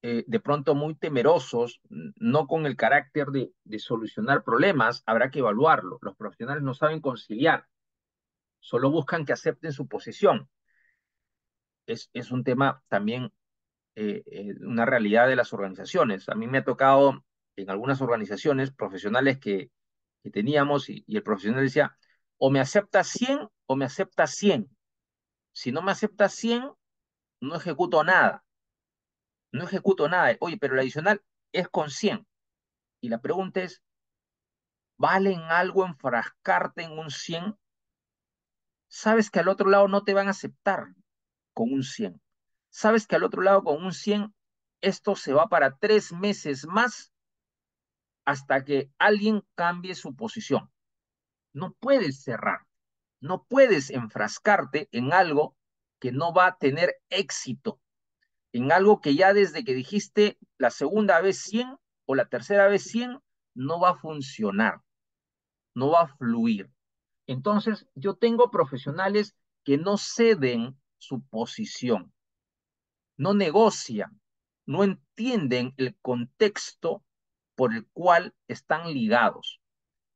de pronto muy temerosos, no con el carácter de solucionar problemas, habrá que evaluarlo. Los profesionales no saben conciliar, solo buscan que acepten su posición. Es un tema también, una realidad de las organizaciones. A mí me ha tocado en algunas organizaciones profesionales que teníamos y el profesional decía, o me acepta 100 o me acepta 100. Si no me acepta 100, no ejecuto nada. No ejecuto nada. Oye, pero el adicional es con 100. Y la pregunta es, ¿vale en algo enfrascarte en un 100? Sabes que al otro lado no te van a aceptar con un 100. Sabes que al otro lado con un 100 esto se va para 3 meses más hasta que alguien cambie su posición. No puedes cerrar, no puedes enfrascarte en algo que no va a tener éxito, en algo que ya desde que dijiste la segunda vez 100 o la tercera vez 100 no va a funcionar, no va a fluir. Entonces, yo tengo profesionales que no ceden su posición, no negocian, no entienden el contexto por el cual están ligados.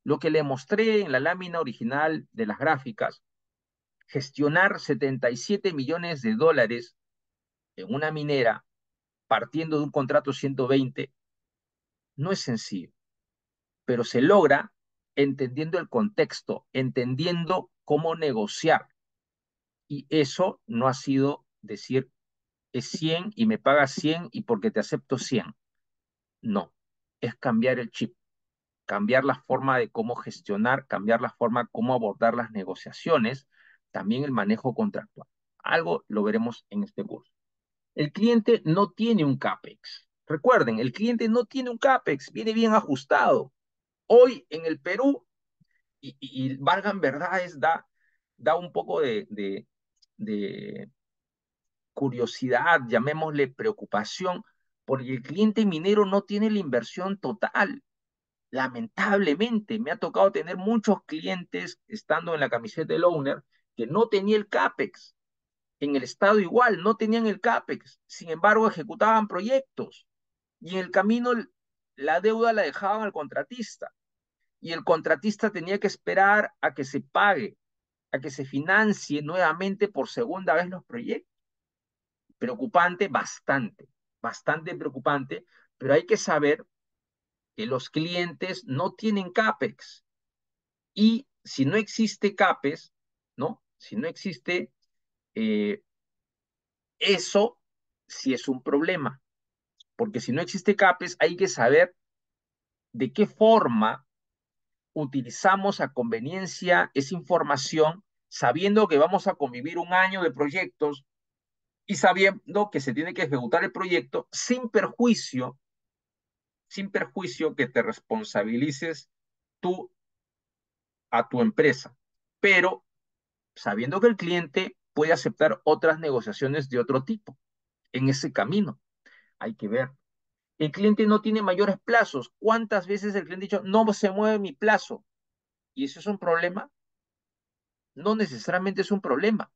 Lo que le mostré en la lámina original de las gráficas, gestionar 77 millones de dólares en una minera partiendo de un contrato 120 no es sencillo, pero se logra entendiendo el contexto, entendiendo cómo negociar. Y eso no ha sido decir es 100 y me pagas 100 y porque te acepto 100. No, es cambiar el chip, cambiar la forma de cómo gestionar, cambiar la forma cómo abordar las negociaciones, también el manejo contractual. Algo lo veremos en este curso. El cliente no tiene un CAPEX. Recuerden, el cliente no tiene un CAPEX, viene bien ajustado. Hoy en el Perú, y valgan verdades, da un poco de curiosidad, llamémosle preocupación, porque el cliente minero no tiene la inversión total. Lamentablemente, me ha tocado tener muchos clientes, estando en la camiseta del owner, que no tenía el CAPEX. En el Estado igual, no tenían el CAPEX. Sin embargo, ejecutaban proyectos. Y en el camino, la deuda la dejaban al contratista. Y el contratista tenía que esperar a que se pague, a que se financie nuevamente por segunda vez los proyectos. Preocupante, bastante, bastante preocupante, pero hay que saber que los clientes no tienen CAPEX. Y si no existe CAPEX, ¿no? Si no existe eh, eso, sí es un problema. Porque si no existe CAPEX, hay que saber de qué forma utilizamos a conveniencia esa información, sabiendo que vamos a convivir un año de proyectos y sabiendo que se tiene que ejecutar el proyecto sin perjuicio que te responsabilices tú a tu empresa, pero sabiendo que el cliente puede aceptar otras negociaciones de otro tipo. En ese camino hay que ver. El cliente no tiene mayores plazos. ¿Cuántas veces el cliente ha dicho, no se mueve mi plazo? ¿Y eso es un problema? No necesariamente es un problema.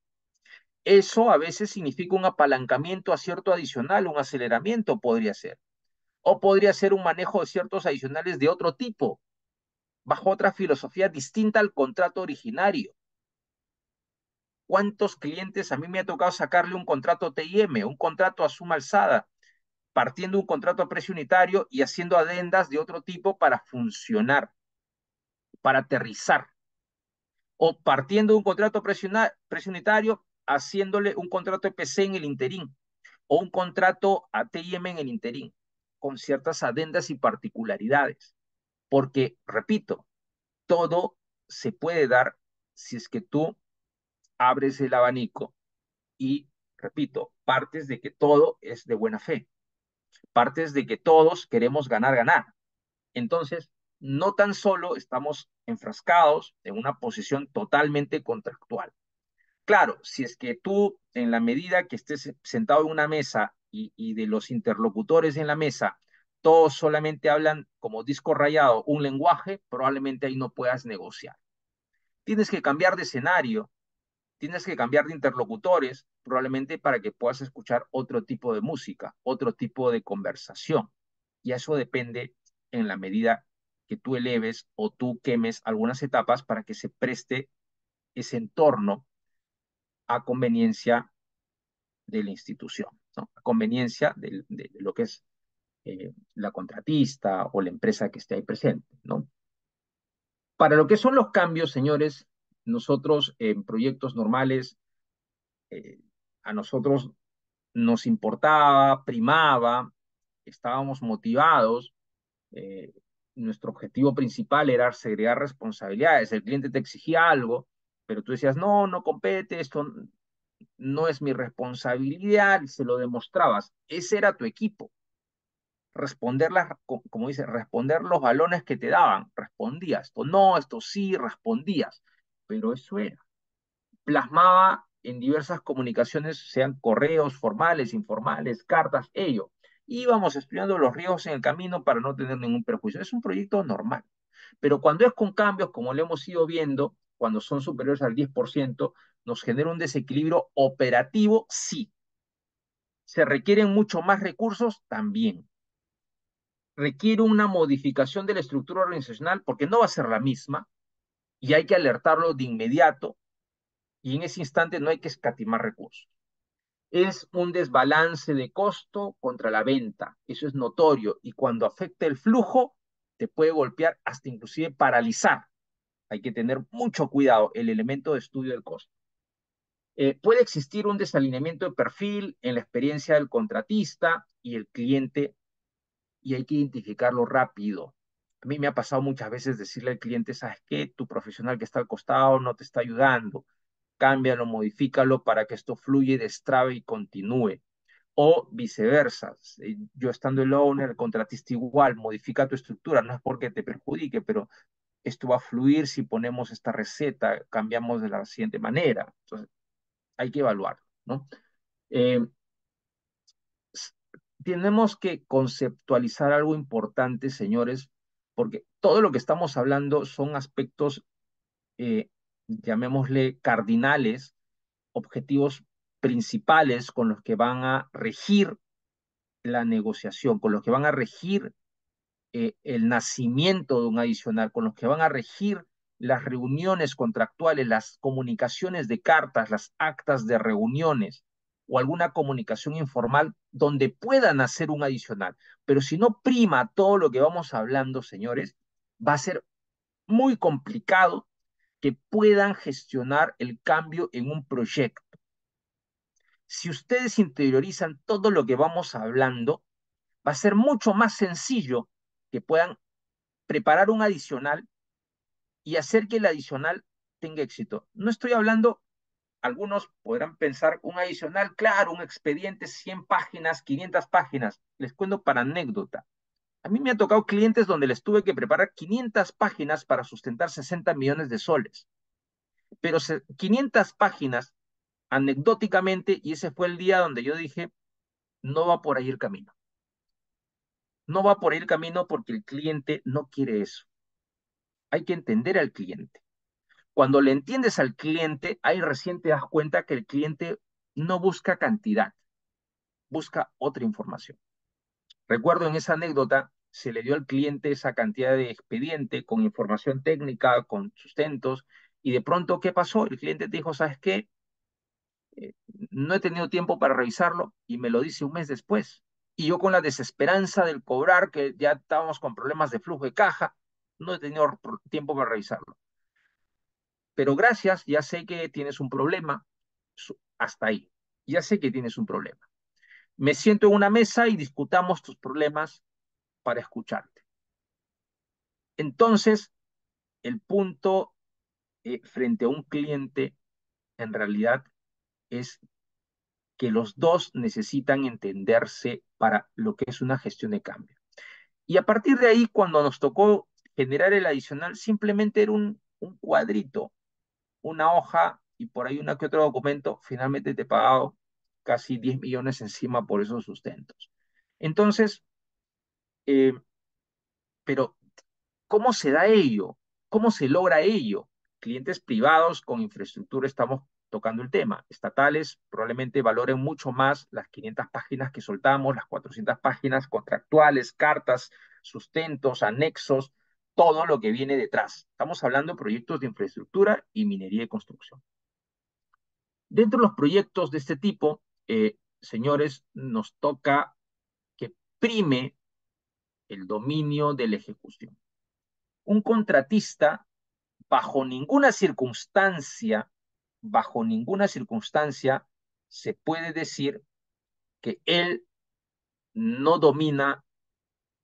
Eso a veces significa un apalancamiento a cierto adicional, un aceleramiento podría ser. O podría ser un manejo de ciertos adicionales de otro tipo, bajo otra filosofía distinta al contrato originario. ¿Cuántos clientes a mí me ha tocado sacarle un contrato TIM, un contrato a suma alzada, partiendo un contrato a precio unitario y haciendo adendas de otro tipo para funcionar, para aterrizar? O partiendo de un contrato a precio unitario, haciéndole un contrato EPC en el interín, o un contrato a TIM en el interín, con ciertas adendas y particularidades. Porque, repito, todo se puede dar si es que tú abres el abanico y, repito, partes de que todo es de buena fe, partes de que todos queremos ganar, ganar. Entonces, no tan solo estamos enfrascados en una posición totalmente contractual. Claro, si es que tú, en la medida que estés sentado en una mesa y de los interlocutores en la mesa, todos solamente hablan como disco rayado un lenguaje, probablemente ahí no puedas negociar. Tienes que cambiar de escenario, tienes que cambiar de interlocutores, probablemente para que puedas escuchar otro tipo de música, otro tipo de conversación. Y eso depende en la medida que tú eleves o tú quemes algunas etapas para que se preste ese entorno a conveniencia de la institución, ¿no? A conveniencia de lo que es la contratista o la empresa que esté ahí presente, ¿no? Para lo que son los cambios, señores, nosotros en proyectos normales, eh, a nosotros nos importaba, primaba, estábamos motivados. eh, Nuestro objetivo principal era segregar responsabilidades. El cliente te exigía algo, pero tú decías, no, no compete, esto no es mi responsabilidad, y se lo demostrabas. Ese era tu equipo. Responder como dice, responder los balones que te daban. Respondías. Esto no, esto sí, respondías. Pero eso era. Plasmaba en diversas comunicaciones, sean correos formales, informales, cartas, ello. Íbamos estudiando los riesgos en el camino para no tener ningún perjuicio. Es un proyecto normal. Pero cuando es con cambios, como lo hemos ido viendo, cuando son superiores al 10%, nos genera un desequilibrio operativo, sí. ¿Se requieren mucho más recursos? También. ¿Requiere una modificación de la estructura organizacional? Porque no va a ser la misma y hay que alertarlo de inmediato y en ese instante no hay que escatimar recursos. Es un desbalance de costo contra la venta, eso es notorio y cuando afecta el flujo te puede golpear hasta inclusive paralizar. Hay que tener mucho cuidado el elemento de estudio del costo. Puede existir un desalineamiento de perfil en la experiencia del contratista y el cliente y hay que identificarlo rápido. A mí me ha pasado muchas veces decirle al cliente, ¿sabes qué? Tu profesional que está al costado no te está ayudando. Cámbialo, modifícalo para que esto fluya, destrabe y continúe. O viceversa. Yo estando el owner, el contratista igual, modifica tu estructura. No es porque te perjudique, pero esto va a fluir si ponemos esta receta, cambiamos de la siguiente manera. Entonces, hay que evaluar, ¿no? Eh, Tenemos que conceptualizar algo importante, señores, porque todo lo que estamos hablando son aspectos, eh, llamémosle, cardinales, objetivos principales con los que van a regir la negociación, con los que van a regir el nacimiento de un adicional, con los que van a regir las reuniones contractuales, las comunicaciones de cartas, las actas de reuniones o alguna comunicación informal donde puedan hacer un adicional. Pero si no prima todo lo que vamos hablando, señores, va a ser muy complicado que puedan gestionar el cambio en un proyecto. Si ustedes interiorizan todo lo que vamos hablando, va a ser mucho más sencillo que puedan preparar un adicional y hacer que el adicional tenga éxito. No estoy hablando, algunos podrán pensar un adicional, claro, un expediente 100 páginas, 500 páginas. Les cuento para anécdota. A mí me ha tocado clientes donde les tuve que preparar 500 páginas para sustentar 60 millones de soles. Pero 500 páginas anecdóticamente, y ese fue el día donde yo dije, no va por ahí el camino. No va por ahí el camino porque el cliente no quiere eso. Hay que entender al cliente. Cuando le entiendes al cliente, ahí recién te das cuenta que el cliente no busca cantidad, busca otra información. Recuerdo en esa anécdota, se le dio al cliente esa cantidad de expediente con información técnica, con sustentos, y de pronto, ¿qué pasó? El cliente te dijo, ¿sabes qué? Eh, no he tenido tiempo para revisarlo y me lo dice un mes después. Y yo con la desesperanza del cobrar, que ya estábamos con problemas de flujo de caja, no he tenido tiempo para revisarlo. Pero gracias, ya sé que tienes un problema, hasta ahí. Ya sé que tienes un problema. Me siento en una mesa y discutamos tus problemas para escucharte. Entonces, el punto frente a un cliente en realidad es que los dos necesitan entenderse para lo que es una gestión de cambio. Y a partir de ahí, cuando nos tocó generar el adicional, simplemente era un cuadrito, una hoja y por ahí una que otro documento, finalmente te he pagado casi 10 millones encima por esos sustentos. Entonces, eh, pero ¿cómo se da ello? ¿Cómo se logra ello? Clientes privados con infraestructura estamos tocando el tema. Estatales probablemente valoren mucho más las 500 páginas que soltamos, las 400 páginas contractuales, cartas, sustentos, anexos, todo lo que viene detrás. Estamos hablando de proyectos de infraestructura y minería y construcción. Dentro de los proyectos de este tipo, señores, nos toca que prime el dominio de la ejecución. Un contratista bajo ninguna circunstancia se puede decir que él no domina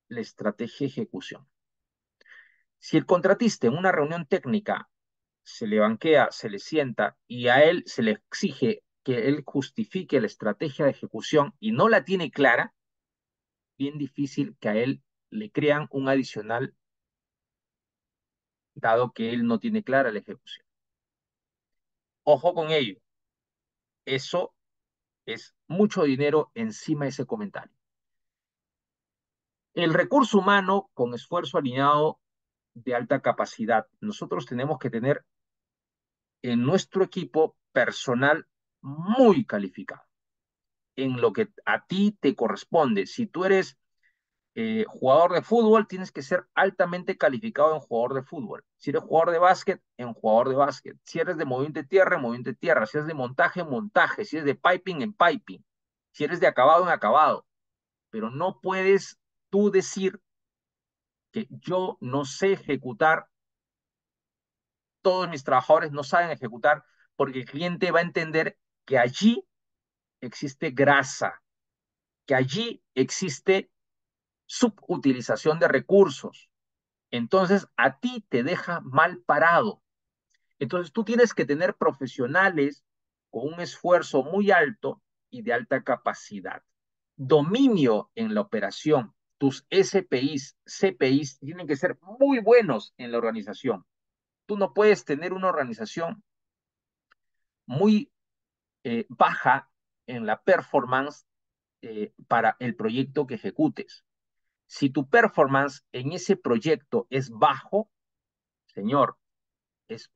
la estrategia de ejecución. Si el contratista en una reunión técnica se le banquea, se le sienta y a él se le exige que él justifique la estrategia de ejecución y no la tiene clara, bien difícil que a él le crean un adicional dado que él no tiene clara la ejecución. Ojo con ello, eso es mucho dinero encima de ese comentario. El recurso humano con esfuerzo alineado de alta capacidad. Nosotros tenemos que tener en nuestro equipo personal muy calificado en lo que a ti te corresponde. Si tú eres jugador de fútbol, tienes que ser altamente calificado en jugador de fútbol. Si eres jugador de básquet, en jugador de básquet. Si eres de movimiento de tierra, en movimiento de tierra. Si eres de montaje, en montaje. Si eres de piping, en piping. Si eres de acabado, en acabado. Pero no puedes tú decir que yo no sé ejecutar, todos mis trabajadores no saben ejecutar, porque el cliente va a entender que allí existe grasa, que allí existe subutilización de recursos. Entonces, a ti te deja mal parado. Entonces, tú tienes que tener profesionales con un esfuerzo muy alto y de alta capacidad. Dominio en la operación. Tus SPIs, CPIs tienen que ser muy buenos en la organización. Tú no puedes tener una organización muy baja en la performance para el proyecto que ejecutes. Si tu performance en ese proyecto es bajo, señor, es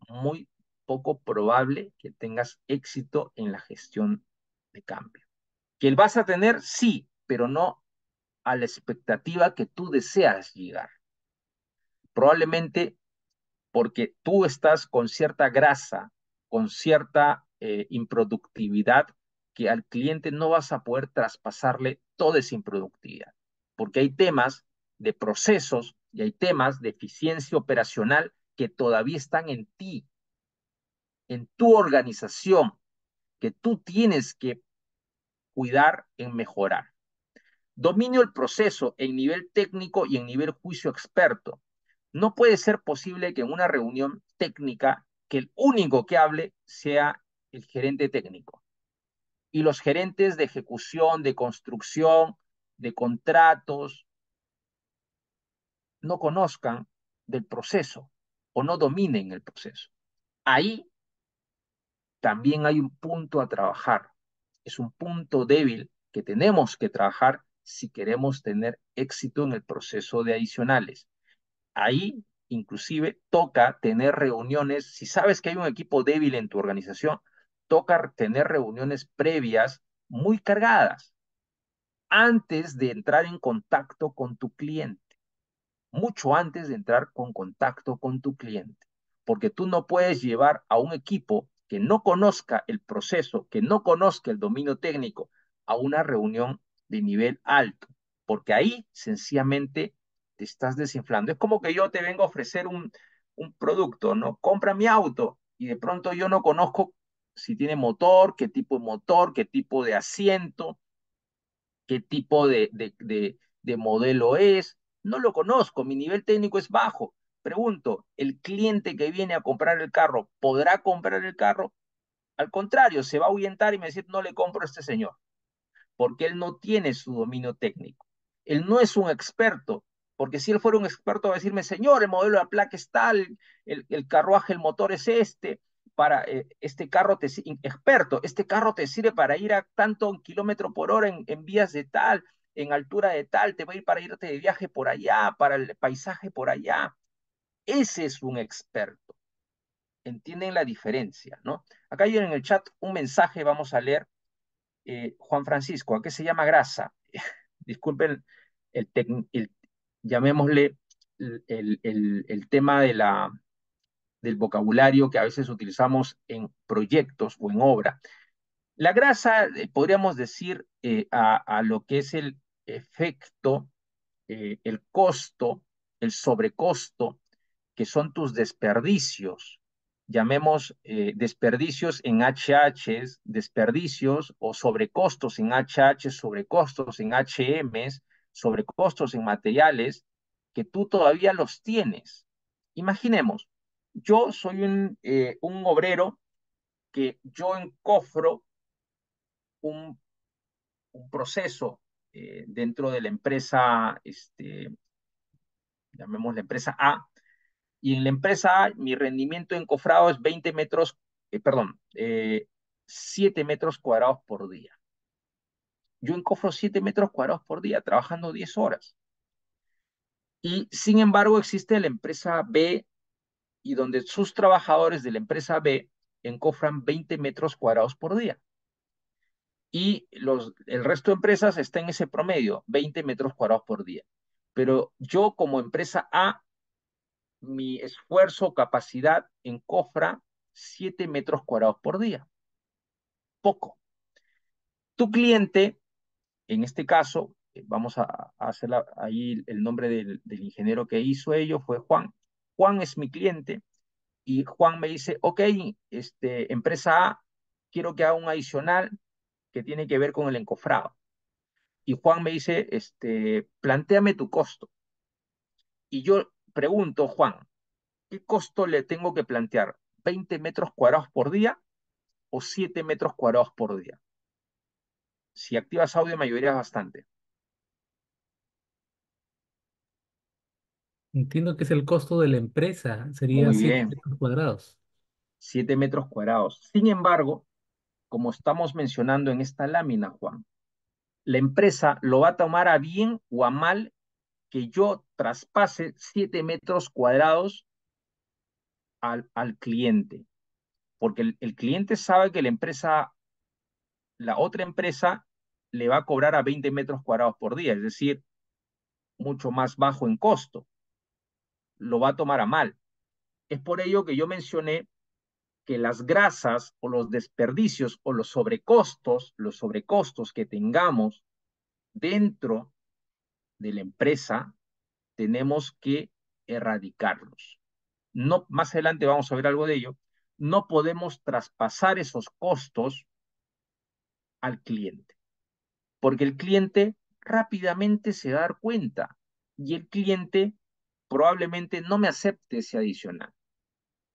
muy poco probable que tengas éxito en la gestión de cambio. Que el vas a tener, sí, pero no a la expectativa que tú deseas llegar. Probablemente porque tú estás con cierta grasa, con cierta improductividad, que al cliente no vas a poder traspasarle toda esa improductividad, porque hay temas de procesos y hay temas de eficiencia operacional que todavía están en ti, en tu organización, que tú tienes que cuidar en mejorar. Dominio el proceso en nivel técnico y en nivel juicio experto. No puede ser posible que en una reunión técnica que el único que hable sea el gerente técnico y los gerentes de ejecución, de construcción, de contratos, no conozcan del proceso o no dominen el proceso. Ahí también hay un punto a trabajar. Es un punto débil que tenemos que trabajar si queremos tener éxito en el proceso de adicionales. Ahí inclusive toca tener reuniones. Si sabes que hay un equipo débil en tu organización, toca tener reuniones previas muy cargadas antes de entrar en contacto con tu cliente, mucho antes de entrar con contacto con tu cliente, porque tú no puedes llevar a un equipo que no conozca el proceso, que no conozca el dominio técnico, a una reunión de nivel alto, porque ahí sencillamente te estás desinflando. Es como que yo te vengo a ofrecer un producto, ¿no? Compra mi auto y de pronto yo no conozco si tiene motor, qué tipo de asiento, qué tipo de modelo es. No lo conozco, mi nivel técnico es bajo. Pregunto, ¿el cliente que viene a comprar el carro podrá comprar el carro? Al contrario, se va a ahuyentar y me dice, no le compro a este señor porque él no tiene su dominio técnico. Él no es un experto, porque si él fuera un experto va a decirme, señor, el modelo de la placa es tal, el carruaje, el motor es este, para este carro te experto, este carro te sirve para ir a tanto kilómetro por hora en vías de tal, en altura de tal, te va a ir para irte de viaje por allá, para el paisaje por allá. Ese es un experto. ¿Entienden la diferencia, no? Acá hay en el chat un mensaje, vamos a leer. Juan Francisco, ¿a qué se llama grasa? Disculpen el, el llamémosle el tema del vocabulario que a veces utilizamos en proyectos o en obra. La grasa, podríamos decir, a lo que es el efecto, el costo, el sobrecosto, que son tus desperdicios. Llamemos desperdicios en HHs, desperdicios o sobrecostos en HH, sobrecostos en HMs, sobrecostos en materiales, que tú todavía los tienes. Imaginemos, yo soy un obrero que yo encofro un, un proceso dentro de la empresa, llamemos la empresa A, y en la empresa A mi rendimiento encofrado es 20 metros, perdón, 7 metros cuadrados por día. Yo encofro 7 metros cuadrados por día, trabajando 10 horas. Y sin embargo existe la empresa B y donde sus trabajadores de la empresa B encofran 20 metros cuadrados por día. Y el resto de empresas está en ese promedio, 20 metros cuadrados por día. Pero yo como empresa A, mi esfuerzo, capacidad encofra 7 metros cuadrados por día. Poco. Tu cliente, en este caso, vamos a hacer ahí el nombre del ingeniero que hizo ello, fue Juan. Juan es mi cliente y Juan me dice, ok, empresa A, quiero que haga un adicional que tiene que ver con el encofrado. Y Juan me dice, plantéame tu costo. Y yo pregunto, Juan, ¿qué costo le tengo que plantear? ¿20 metros cuadrados por día o 7 metros cuadrados por día? Si activas audio me ayudarías bastante. Entiendo que es el costo de la empresa, sería Muy 7 bien, metros cuadrados. 7 metros cuadrados. Sin embargo, como estamos mencionando en esta lámina, Juan, la empresa lo va a tomar a bien o a mal que yo traspase 7 metros cuadrados al cliente, porque el cliente sabe que la otra empresa le va a cobrar a 20 metros cuadrados por día, es decir, mucho más bajo en costo, lo va a tomar a mal. Es por ello que yo mencioné que las grasas o los desperdicios o los sobrecostos que tengamos dentro de la empresa, tenemos que erradicarlos. No, más adelante vamos a ver algo de ello. No podemos traspasar esos costos al cliente, porque el cliente rápidamente se va a dar cuenta y el cliente probablemente no me acepte ese adicional.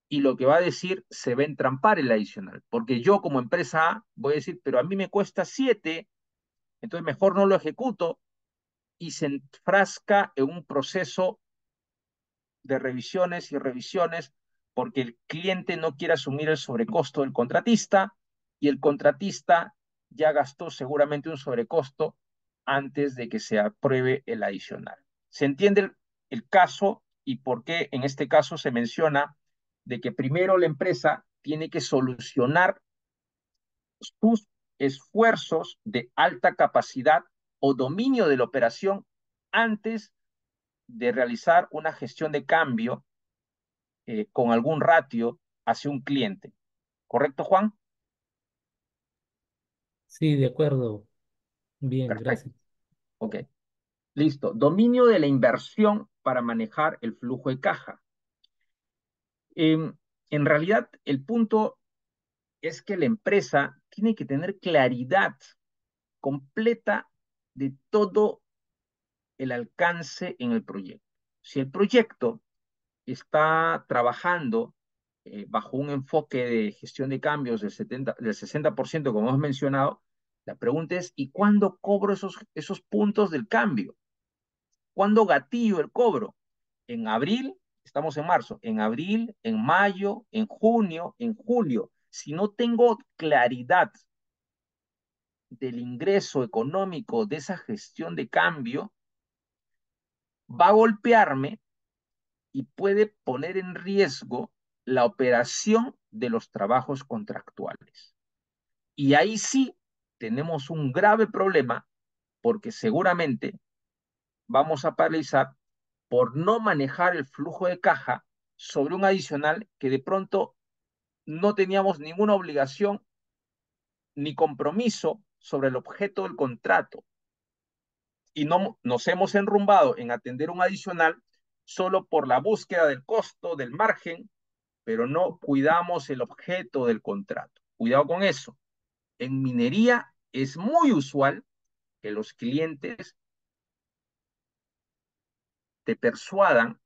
Y lo que va a decir se va a entrampar el adicional, porque yo como empresa A voy a decir, pero a mí me cuesta 7, entonces mejor no lo ejecuto y se enfrasca en un proceso de revisiones y revisiones porque el cliente no quiere asumir el sobrecosto del contratista y el contratista ya gastó seguramente un sobrecosto antes de que se apruebe el adicional. ¿Se entiende el caso y por qué en este caso se menciona de que primero la empresa tiene que solucionar sus esfuerzos de alta capacidad o dominio de la operación antes de realizar una gestión de cambio con algún ratio hacia un cliente. ¿Correcto, Juan? Sí, de acuerdo. Bien, Perfecto. gracias. Ok. Listo. Dominio de la inversión para manejar el flujo de caja. En realidad, el punto es que la empresa tiene que tener claridad completa de todo el alcance en el proyecto. Si el proyecto está trabajando bajo un enfoque de gestión de cambios del 60%, como hemos mencionado, la pregunta es, ¿y cuándo cobro esos puntos del cambio? ¿Cuándo gatillo el cobro? ¿En abril? Estamos en marzo. ¿En abril? ¿En mayo? ¿En junio? ¿En julio? Si no tengo claridad del ingreso económico de esa gestión de cambio, va a golpearme y puede poner en riesgo la operación de los trabajos contractuales. Y ahí sí tenemos un grave problema porque seguramente vamos a paralizar por no manejar el flujo de caja sobre un adicional que de pronto no teníamos ninguna obligación ni compromiso sobre el objeto del contrato y no nos hemos enrumbado en atender un adicional solo por la búsqueda del costo, del margen, pero no cuidamos el objeto del contrato. Cuidado con eso. En minería es muy usual que los clientes te persuadan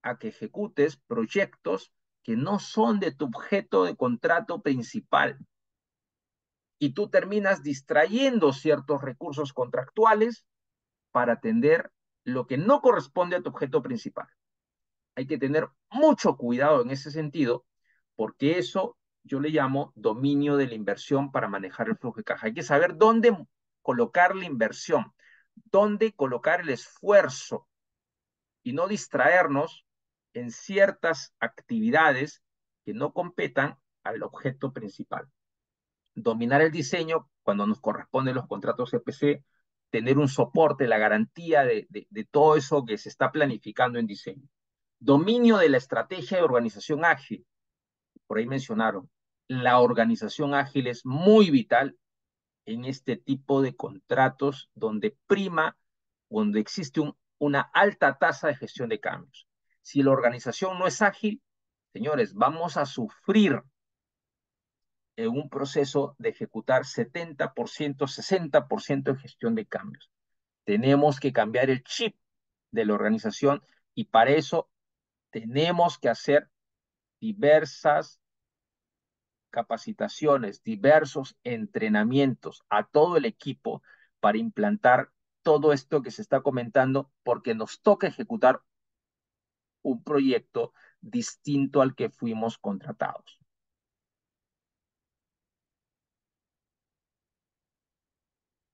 a que ejecutes proyectos que no son de tu objeto de contrato principal y tú terminas distrayendo ciertos recursos contractuales para atender lo que no corresponde a tu objeto principal. Hay que tener mucho cuidado en ese sentido, porque eso yo le llamo dominio de la inversión para manejar el flujo de caja. Hay que saber dónde colocar la inversión, dónde colocar el esfuerzo y no distraernos en ciertas actividades que no competan al objeto principal. Dominar el diseño cuando nos corresponden los contratos CPC, tener un soporte, la garantía de todo eso que se está planificando en diseño. Dominio de la estrategia de organización ágil. Por ahí mencionaron, la organización ágil es muy vital en este tipo de contratos donde prima, donde existe una alta tasa de gestión de cambios. Si la organización no es ágil, señores, vamos a sufrir en un proceso de ejecutar 70%, 60% de gestión de cambios. Tenemos que cambiar el chip de la organización y para eso tenemos que hacer diversas capacitaciones, diversos entrenamientos a todo el equipo para implantar todo esto que se está comentando, porque nos toca ejecutar un proyecto distinto al que fuimos contratados.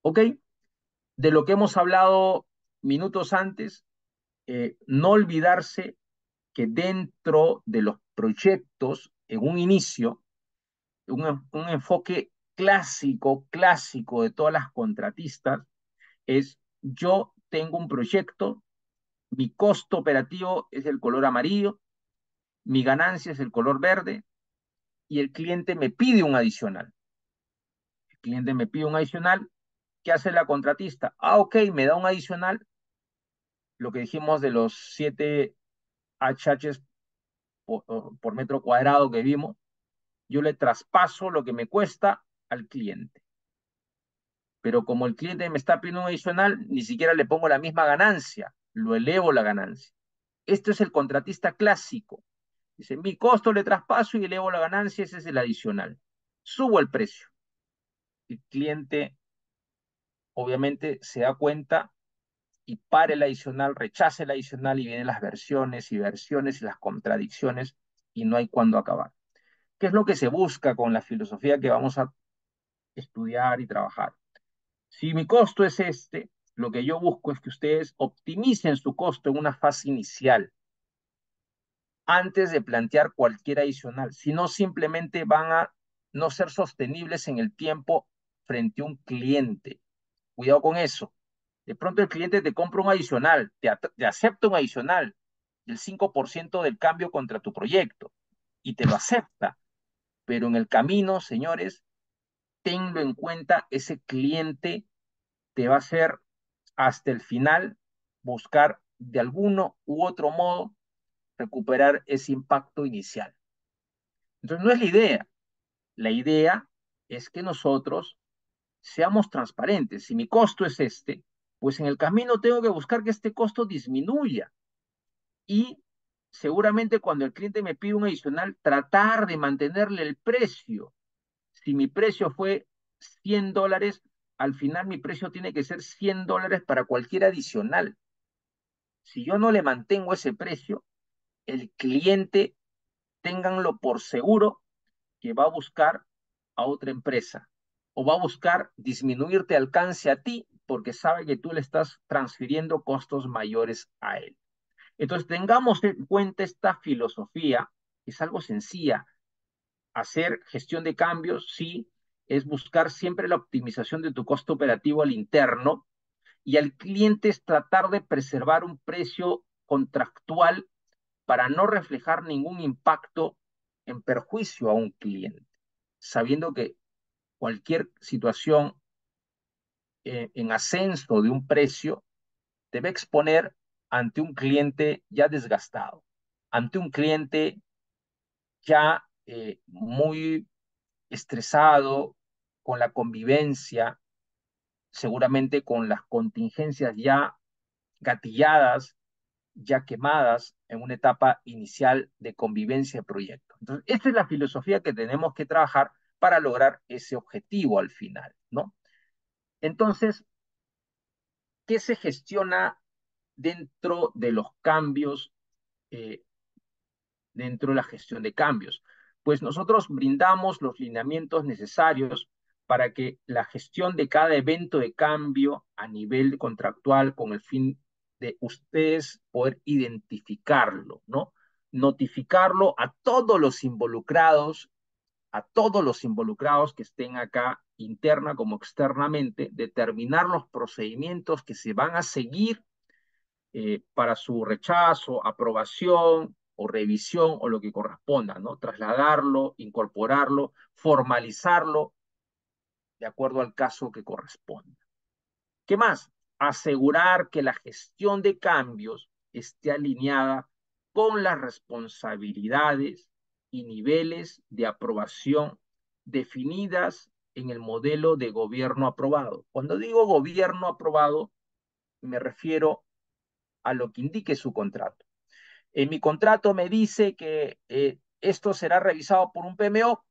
¿Ok? De lo que hemos hablado minutos antes, no olvidarse que dentro de los proyectos, en un inicio, un enfoque clásico de todas las contratistas es yo tengo un proyecto, mi costo operativo es el color amarillo, mi ganancia es el color verde y el cliente me pide un adicional. El cliente me pide un adicional, ¿qué hace la contratista? Ah, ok, me da un adicional, lo que dijimos de los 7 HH por metro cuadrado que vimos, yo le traspaso lo que me cuesta al cliente. Pero como el cliente me está pidiendo un adicional, ni siquiera le pongo la misma ganancia, lo elevo la ganancia. Esto es el contratista clásico. Dice, mi costo le traspaso y elevo la ganancia, ese es el adicional. Subo el precio. El cliente obviamente se da cuenta y para el adicional, rechaza el adicional y vienen las versiones y versiones y las contradicciones y no hay cuándo acabar. ¿Qué es lo que se busca con la filosofía que vamos a estudiar y trabajar? Si mi costo es este, lo que yo busco es que ustedes optimicen su costo en una fase inicial antes de plantear cualquier adicional, si no simplemente van a no ser sostenibles en el tiempo frente a un cliente. Cuidado con eso. De pronto el cliente te compra un adicional, te acepta un adicional del 5% del cambio contra tu proyecto y te lo acepta. Pero en el camino, señores, tenlo en cuenta, ese cliente te va a hacer hasta el final buscar de alguno u otro modo recuperar ese impacto inicial. Entonces, no es la idea. La idea es que nosotros seamos transparentes. Si mi costo es este, pues en el camino tengo que buscar que este costo disminuya. Y seguramente cuando el cliente me pide un adicional, tratar de mantenerle el precio. Si mi precio fue $100, al final mi precio tiene que ser $100 para cualquier adicional. Si yo no le mantengo ese precio, el cliente, ténganlo por seguro, que va a buscar a otra empresa o va a buscar disminuirte alcance a ti porque sabe que tú le estás transfiriendo costos mayores a él. Entonces, tengamos en cuenta esta filosofía, que es algo sencilla. Hacer gestión de cambios, sí, es buscar siempre la optimización de tu costo operativo al interno, y al cliente es tratar de preservar un precio contractual para no reflejar ningún impacto en perjuicio a un cliente, sabiendo que cualquier situación en ascenso de un precio te va a exponer ante un cliente ya desgastado, ante un cliente ya muy estresado con la convivencia, seguramente con las contingencias ya gatilladas, ya quemadas en una etapa inicial de convivencia de proyecto. Entonces, esta es la filosofía que tenemos que trabajar para lograr ese objetivo al final, ¿no? Entonces, ¿qué se gestiona dentro de los cambios, eh, dentro de la gestión de cambios? Pues nosotros brindamos los lineamientos necesarios para que la gestión de cada evento de cambio a nivel contractual, con el fin de ustedes poder identificarlo, ¿no? Notificarlo a todos los involucrados que estén acá, interna como externamente, determinar los procedimientos que se van a seguir para su rechazo, aprobación o revisión o lo que corresponda, ¿no? Trasladarlo, incorporarlo, formalizarlo de acuerdo al caso que corresponda. ¿Qué más? Asegurar que la gestión de cambios esté alineada con las responsabilidades y niveles de aprobación definidas en el modelo de gobierno aprobado. Cuando digo gobierno aprobado, me refiero a lo que indique su contrato. En mi contrato me dice que esto será revisado por un PMO,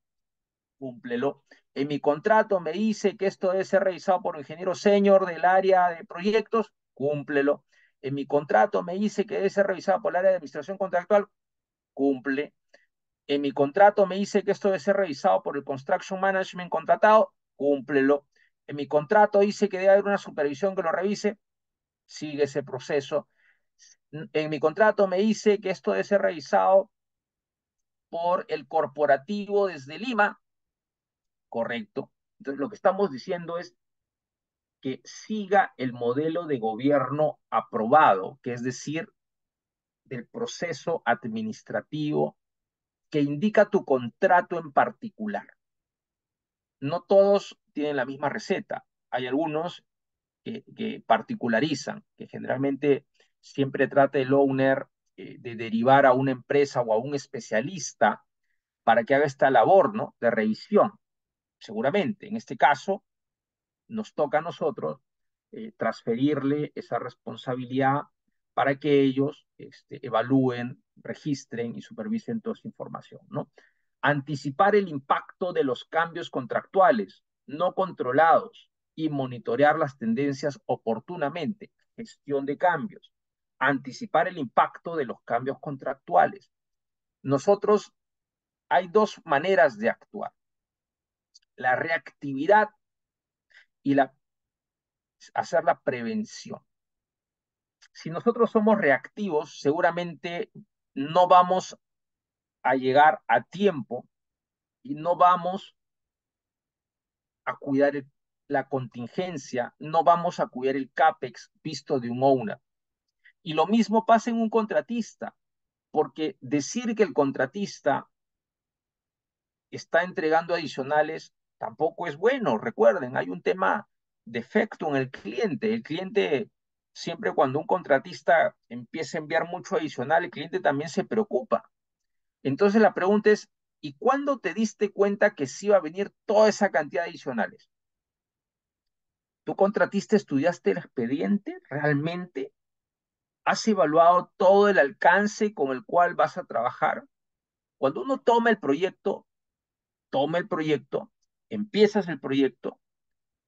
cúmplelo. En mi contrato me dice que esto debe ser revisado por un ingeniero senior del área de proyectos, cúmplelo. En mi contrato me dice que debe ser revisado por el área de administración contractual, cumple. En mi contrato me dice que esto debe ser revisado por el construction management contratado, cúmplelo. En mi contrato dice que debe haber una supervisión que lo revise, sigue ese proceso. En mi contrato me dice que esto debe ser revisado por el corporativo desde Lima, correcto. Entonces, lo que estamos diciendo es que siga el modelo de gobierno aprobado, que es decir, del proceso administrativo que indica tu contrato en particular. No todos tienen la misma receta. Hay algunos que particularizan, que generalmente siempre trata el owner de derivar a una empresa o a un especialista para que haga esta labor, ¿no? De revisión. Seguramente, en este caso, nos toca a nosotros transferirle esa responsabilidad para que ellos evalúen, registren y supervisen toda esa información, ¿no? Anticipar el impacto de los cambios contractuales no controlados y monitorear las tendencias oportunamente. Gestión de cambios. Anticipar el impacto de los cambios contractuales. Nosotros, hay dos maneras de actuar: la reactividad y hacer la prevención. Si nosotros somos reactivos, seguramente no vamos a llegar a tiempo y no vamos a cuidar la contingencia, no vamos a cuidar el CAPEX visto de un owner. Y lo mismo pasa en un contratista, porque decir que el contratista está entregando adicionales tampoco es bueno. Recuerden, hay un tema de efecto en el cliente. El cliente, siempre cuando un contratista empieza a enviar mucho adicional, el cliente también se preocupa. Entonces la pregunta es, ¿y cuándo te diste cuenta que sí iba a venir toda esa cantidad de adicionales? ¿Tú contratista estudiaste el expediente realmente? ¿Has evaluado todo el alcance con el cual vas a trabajar? Cuando uno toma el proyecto, empiezas el proyecto,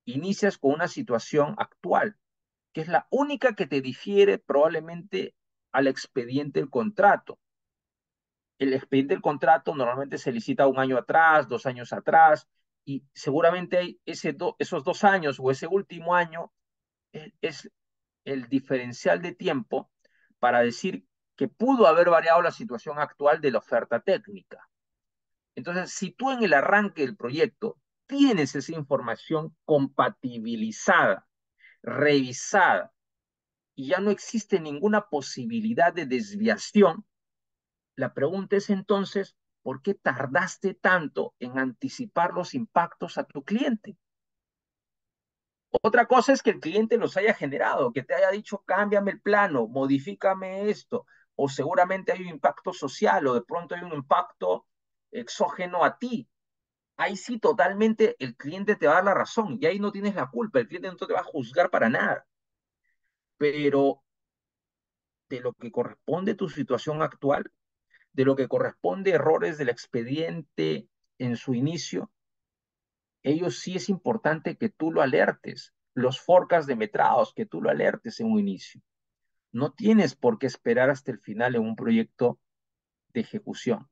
inicias con una situación actual, que es la única que te difiere probablemente al expediente del contrato. El expediente del contrato normalmente se licita un año atrás, 2 años atrás, y seguramente hay esos 2 años o ese último año es el diferencial de tiempo para decir que pudo haber variado la situación actual de la oferta técnica. Entonces, si tú en el arranque del proyecto tienes esa información compatibilizada, revisada, y ya no existe ninguna posibilidad de desviación, la pregunta es entonces, ¿por qué tardaste tanto en anticipar los impactos a tu cliente? Otra cosa es que el cliente los haya generado, que te haya dicho, cámbiame el plano, modifícame esto, o seguramente hay un impacto social, o de pronto hay un impacto exógeno a ti. Ahí sí totalmente el cliente te va a dar la razón, y ahí no tienes la culpa, el cliente no te va a juzgar para nada. Pero de lo que corresponde a tu situación actual, de lo que corresponde a errores del expediente en su inicio, ellos sí es importante que tú lo alertes. Los forecasts de metrados, que tú lo alertes en un inicio. No tienes por qué esperar hasta el final en un proyecto de ejecución.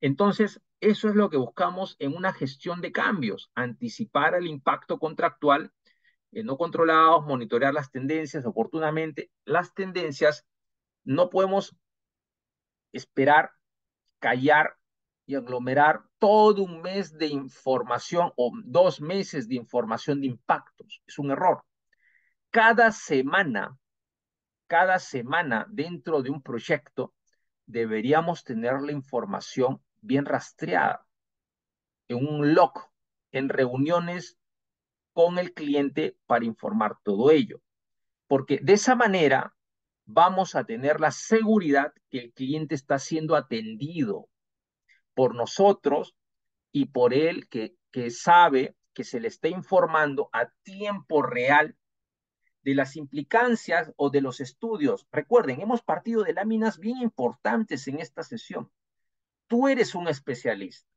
Entonces, eso es lo que buscamos en una gestión de cambios, anticipar el impacto contractual no controlados, monitorear las tendencias oportunamente. Las tendencias no podemos esperar, callar y aglomerar todo un mes de información o 2 meses de información de impactos. Es un error. Cada semana, cada semana dentro de un proyecto deberíamos tener la información bien rastreada en un log, en reuniones con el cliente para informar todo ello. Porque de esa manera vamos a tener la seguridad que el cliente está siendo atendido por nosotros y por él que sabe que se le está informando a tiempo real de las implicancias o de los estudios. Recuerden, hemos partido de láminas bien importantes en esta sesión. Tú eres un especialista,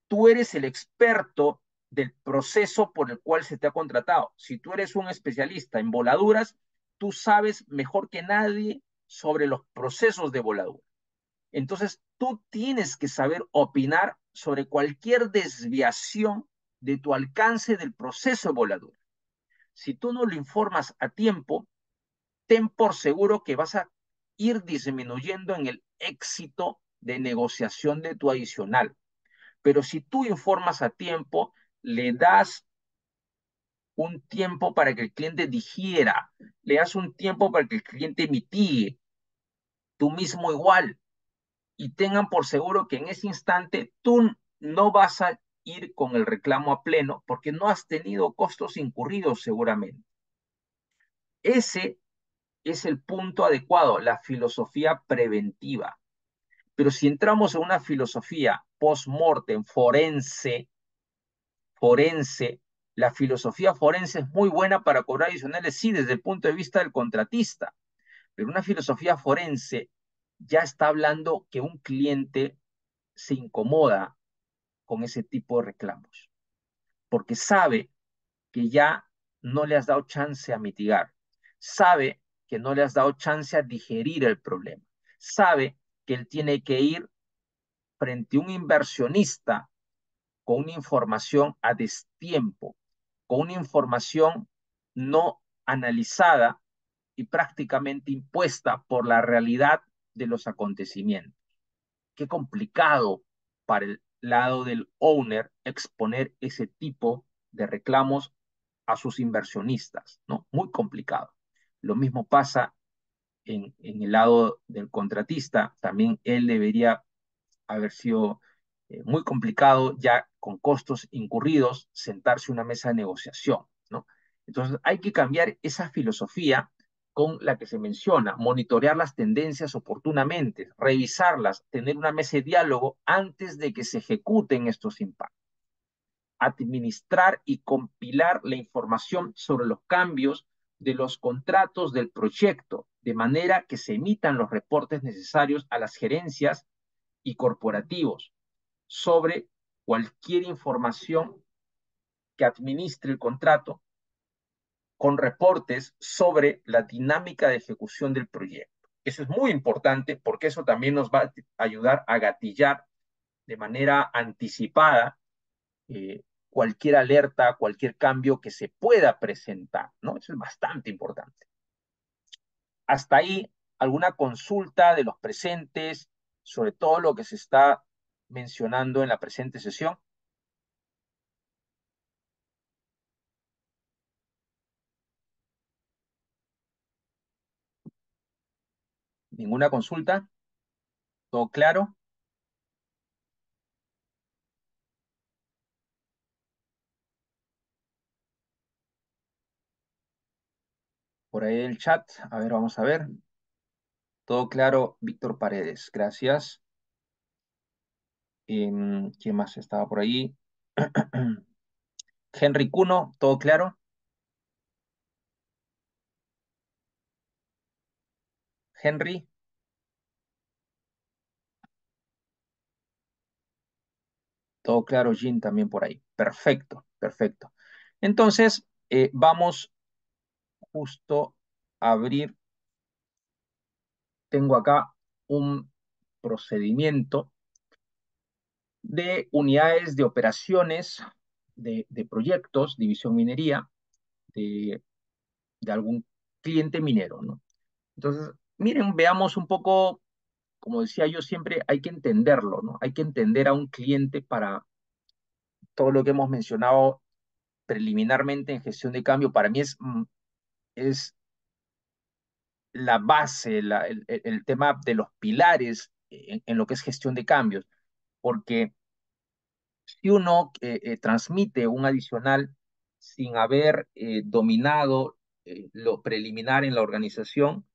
tú eres el experto del proceso por el cual se te ha contratado. Si tú eres un especialista en voladuras, tú sabes mejor que nadie sobre los procesos de voladura. Entonces, tú tienes que saber opinar sobre cualquier desviación de tu alcance del proceso de voladura. Si tú no lo informas a tiempo, ten por seguro que vas a ir disminuyendo en el éxito de negociación de tu adicional. Pero si tú informas a tiempo, le das un tiempo para que el cliente digiera, le das un tiempo para que el cliente mitigue, tú mismo igual, y tengan por seguro que en ese instante tú no vas a ir con el reclamo a pleno porque no has tenido costos incurridos seguramente. Ese es el punto adecuado, la filosofía preventiva. Pero si entramos en una filosofía post-mortem, forense, la filosofía forense es muy buena para cobrar adicionales, sí, desde el punto de vista del contratista, pero una filosofía forense ya está hablando que un cliente se incomoda con ese tipo de reclamos, porque sabe que ya no le has dado chance a mitigar, sabe que no le has dado chance a digerir el problema, sabe que él tiene que ir frente a un inversionista con una información a destiempo, con una información no analizada y prácticamente impuesta por la realidad de los acontecimientos. Qué complicado para el lado del owner exponer ese tipo de reclamos a sus inversionistas, ¿no? Muy complicado. Lo mismo pasa en el lado del contratista, también él debería haber sido muy complicado, ya con costos incurridos, sentarse a una mesa de negociación, ¿no? Entonces hay que cambiar esa filosofía con la que se menciona, monitorear las tendencias oportunamente, revisarlas, tener una mesa de diálogo antes de que se ejecuten estos impactos, administrar y compilar la información sobre los cambios de los contratos del proyecto, de manera que se emitan los reportes necesarios a las gerencias y corporativos sobre cualquier información que administre el contrato con reportes sobre la dinámica de ejecución del proyecto. Eso es muy importante porque eso también nos va a ayudar a gatillar de manera anticipada cualquier alerta, cualquier cambio que se pueda presentar, ¿no? Eso es bastante importante. Hasta ahí, alguna consulta de los presentes sobre todo lo que se está mencionando en la presente sesión. ¿Ninguna consulta? ¿Todo claro? Por ahí el chat. A ver, vamos a ver. Todo claro, Víctor Paredes. Gracias. ¿Quién más estaba por ahí? Henry Cuno, ¿todo claro? Henry, todo claro, Jean también por ahí. Perfecto, perfecto. Entonces, vamos justo a abrir. Tengo acá un procedimiento de unidades de operaciones de proyectos, división minería, de, de algún cliente minero, ¿no? Entonces, miren, veamos un poco, como decía yo siempre, hay que entenderlo, ¿no? Hay que entender a un cliente para todo lo que hemos mencionado preliminarmente en gestión de cambio. Para mí es la base, el tema de los pilares en lo que es gestión de cambios, porque si uno transmite un adicional sin haber dominado lo preliminar en la organización,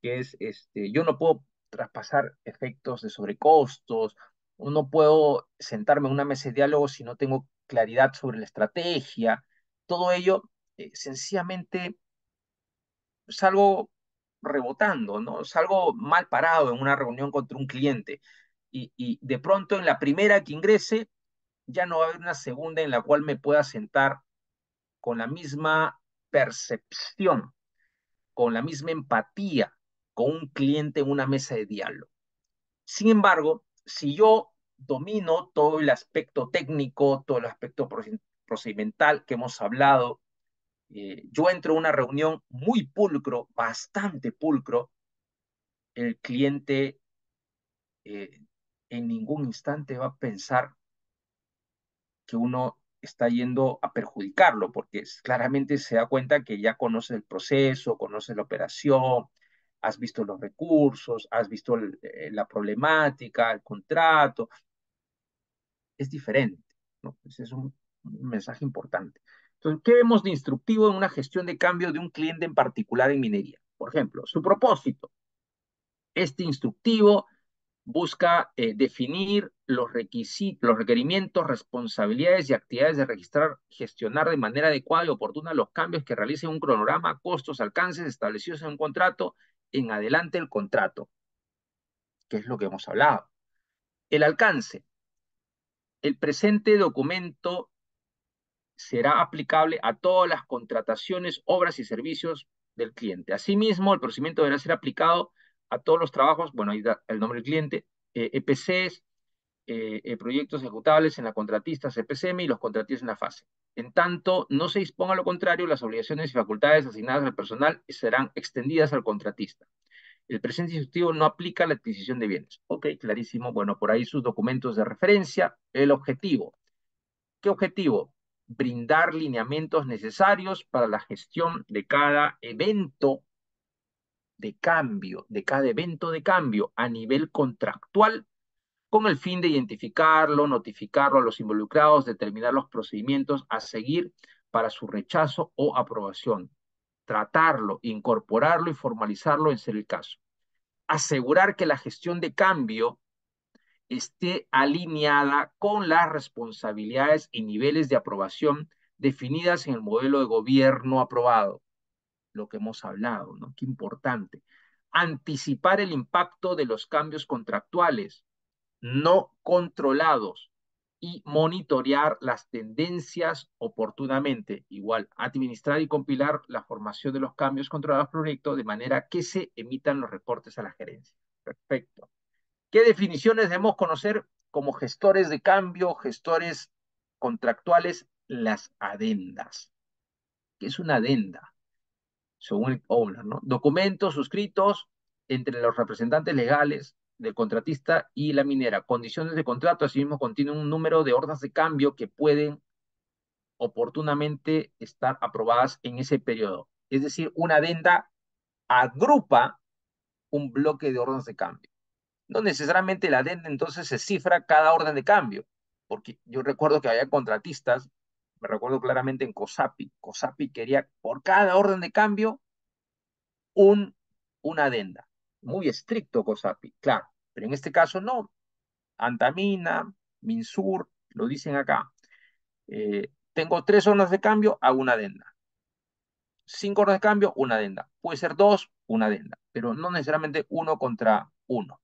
que es, yo no puedo traspasar efectos de sobrecostos, no puedo sentarme en una mesa de diálogo si no tengo claridad sobre la estrategia, todo ello sencillamente salgo rebotando, ¿no? Salgo mal parado en una reunión contra un cliente y de pronto en la primera que ingrese ya no va a haber una segunda en la cual me pueda sentar con la misma percepción, con la misma empatía con un cliente en una mesa de diálogo. Sin embargo, si yo domino todo el aspecto técnico, todo el aspecto procedimental que hemos hablado, yo entro a una reunión muy pulcro, bastante pulcro, el cliente eh, en ningún instante va a pensar que uno está yendo a perjudicarlo, porque claramente se da cuenta que ya conoce el proceso, conoce la operación, has visto los recursos, has visto la problemática, el contrato, es diferente, ¿no? Ese es un mensaje importante. Entonces, ¿qué vemos de instructivo en una gestión de cambio de un cliente en particular en minería? Por ejemplo, su propósito. Este instructivo busca definir los requisitos, los requerimientos, responsabilidades y actividades de registrar, gestionar de manera adecuada y oportuna los cambios que realice un cronograma, costos, alcances establecidos en un contrato, en adelante el contrato, que es lo que hemos hablado. El alcance. El presente documento será aplicable a todas las contrataciones, obras y servicios del cliente. Asimismo, el procedimiento deberá ser aplicado a todos los trabajos, bueno, ahí da el nombre del cliente, EPCs, proyectos ejecutables en la contratista CPCM y los contratistas en la fase. En tanto, no se disponga lo contrario, las obligaciones y facultades asignadas al personal serán extendidas al contratista. El presente instructivo no aplica a la adquisición de bienes. Ok, clarísimo. Bueno, por ahí sus documentos de referencia. El objetivo. ¿Qué objetivo? brindar lineamientos necesarios para la gestión de cada evento de cambio, de cada evento de cambio a nivel contractual, con el fin de identificarlo, notificarlo a los involucrados, determinar los procedimientos a seguir para su rechazo o aprobación, tratarlo, incorporarlo y formalizarlo en ser el caso. Asegurar que la gestión de cambio esté alineada con las responsabilidades y niveles de aprobación definidas en el modelo de gobierno aprobado, lo que hemos hablado, ¿no? Qué importante. Anticipar el impacto de los cambios contractuales no controlados y monitorear las tendencias oportunamente. Igual, administrar y compilar la formación de los cambios controlados por proyecto de manera que se emitan los reportes a la gerencia. Perfecto. ¿Qué definiciones debemos conocer como gestores de cambio, gestores contractuales? Las adendas. ¿Qué es una adenda? Según el owner, ¿no? Documentos suscritos entre los representantes legales del contratista y la minera. Condiciones de contrato, asimismo, contienen un número de órdenes de cambio que pueden oportunamente estar aprobadas en ese periodo. Es decir, una adenda agrupa un bloque de órdenes de cambio. No necesariamente la adenda entonces se cifra cada orden de cambio, porque yo recuerdo que había contratistas, me recuerdo claramente en COSAPI. COSAPI quería por cada orden de cambio un, una adenda. Muy estricto COSAPI, claro, pero en este caso no. Antamina, Minsur, lo dicen acá. Tengo 3 órdenes de cambio, hago una adenda. 5 órdenes de cambio, una adenda. Puede ser 2, una adenda, pero no necesariamente uno contra uno.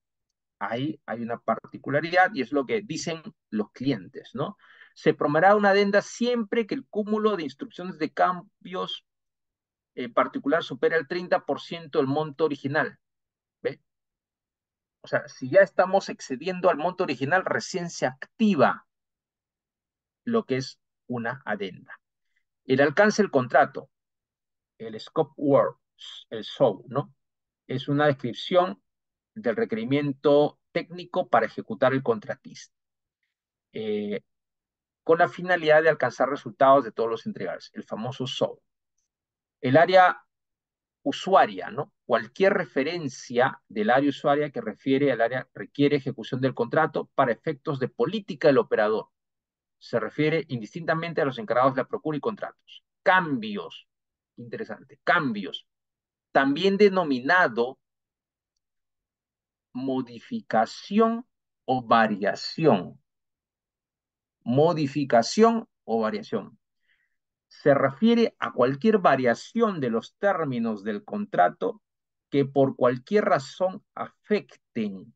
Ahí hay una particularidad y es lo que dicen los clientes, ¿no? Se promoverá una adenda siempre que el cúmulo de instrucciones de cambios en particular supera el 30% del monto original. ¿Ve? O sea, si ya estamos excediendo al monto original, recién se activa lo que es una adenda. El alcance del contrato, el scope words, el SOW, ¿no? Es una descripción del requerimiento técnico para ejecutar el contratista, eh, con la finalidad de alcanzar resultados de todos los entregables, el famoso SOW. El área usuaria, ¿no? Cualquier referencia del área usuaria que refiere al área requiere ejecución del contrato para efectos de política del operador. Se refiere indistintamente a los encargados de la procura y contratos. Cambios, interesante, cambios, también denominado modificación o variación. Modificación o variación. Se refiere a cualquier variación de los términos del contrato que por cualquier razón afecten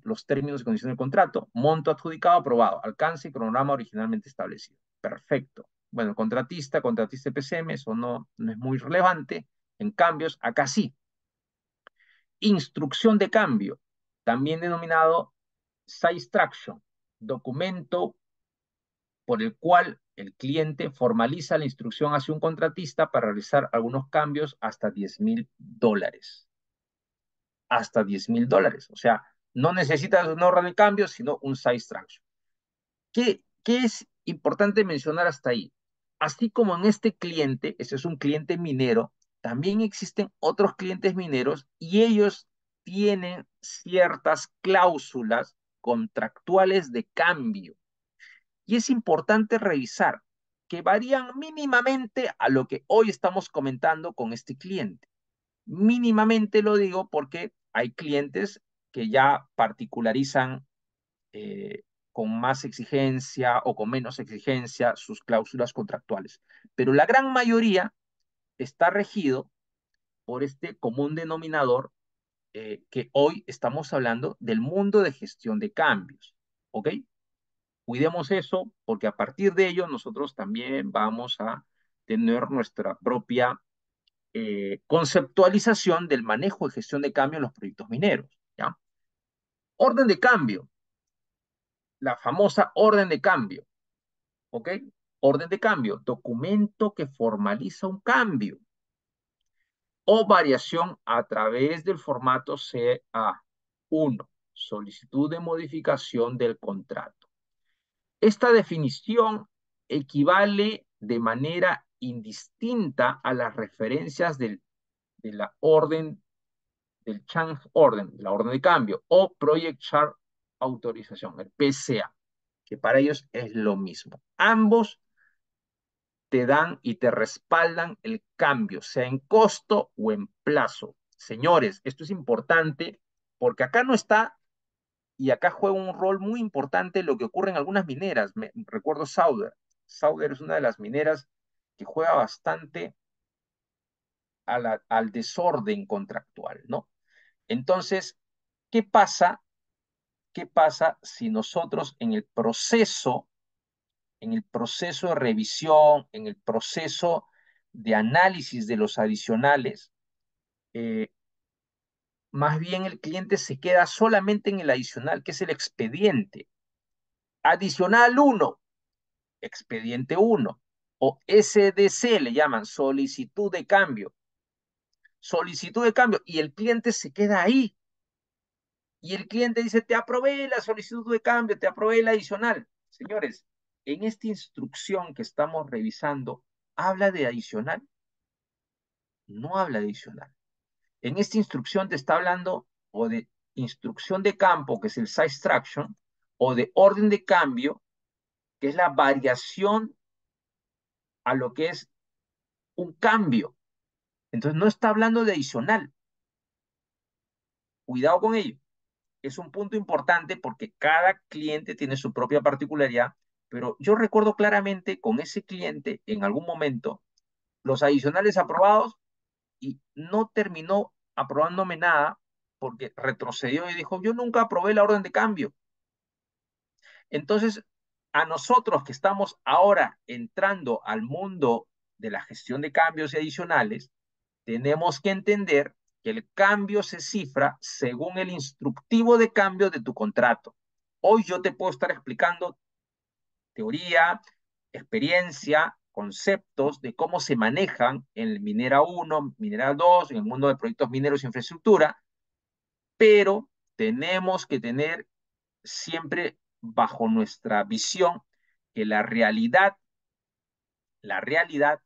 los términos y condiciones del contrato, monto adjudicado, aprobado, alcance y cronograma originalmente establecido. Perfecto. Bueno, el contratista PCM, eso no es muy relevante. En cambios, acá sí. Instrucción de cambio, también denominado site instruction, documento por el cual el cliente formaliza la instrucción hacia un contratista para realizar algunos cambios hasta $10,000. Hasta $10,000. O sea, no necesitas una orden de cambio, sino un site instruction. ¿Qué es importante mencionar hasta ahí? Así como en este cliente, ese es un cliente minero, también existen otros clientes mineros y ellos tienen ciertas cláusulas contractuales de cambio. Y es importante revisar que varían mínimamente a lo que hoy estamos comentando con este cliente. Mínimamente lo digo porque hay clientes que ya particularizan con más exigencia o con menos exigencia sus cláusulas contractuales. Pero la gran mayoría está regido por este común denominador que hoy estamos hablando del mundo de gestión de cambios. ¿Ok? Cuidemos eso porque a partir de ello nosotros también vamos a tener nuestra propia conceptualización del manejo y gestión de cambio en los proyectos mineros. ¿Ya? Orden de cambio, la famosa orden de cambio. ¿Ok? Orden de cambio, documento que formaliza un cambio o variación a través del formato CA1, solicitud de modificación del contrato. Esta definición equivale de manera indistinta a las referencias de la orden, del change orden, la orden de cambio, o Project Chart Autorización, el PCA, que para ellos es lo mismo. Ambos te dan y te respaldan el cambio, sea en costo o en plazo. Señores, esto es importante porque acá no está y acá juega un rol muy importante lo que ocurre en algunas mineras. Recuerdo Sauder. Sauder es una de las mineras que juega bastante al desorden contractual, ¿no? Entonces, ¿qué pasa? ¿Qué pasa si nosotros en el proceso de revisión, en el proceso de análisis de los adicionales, eh, más bien el cliente se queda solamente en el adicional, que es el expediente? Adicional uno, expediente uno, o SDC le llaman, solicitud de cambio, y el cliente se queda ahí. Y el cliente dice, te aprobé la solicitud de cambio, te aprobé el adicional. Señores, en esta instrucción que estamos revisando, ¿habla de adicional? No habla de adicional. En esta instrucción te está hablando o de instrucción de campo, que es el size traction, o de orden de cambio, que es la variación a lo que es un cambio. Entonces no está hablando de adicional. Cuidado con ello. Es un punto importante porque cada cliente tiene su propia particularidad, pero yo recuerdo claramente con ese cliente en algún momento los adicionales aprobados y no terminó aprobándome nada porque retrocedió y dijo, yo nunca aprobé la orden de cambio. Entonces, a nosotros que estamos ahora entrando al mundo de la gestión de cambios y adicionales, tenemos que entender que el cambio se cifra según el instructivo de cambio de tu contrato. Hoy yo te puedo estar explicando teoría, experiencia, conceptos de cómo se manejan en el Minera 1, Minera 2, en el mundo de proyectos mineros e infraestructura, pero tenemos que tener siempre bajo nuestra visión que la realidad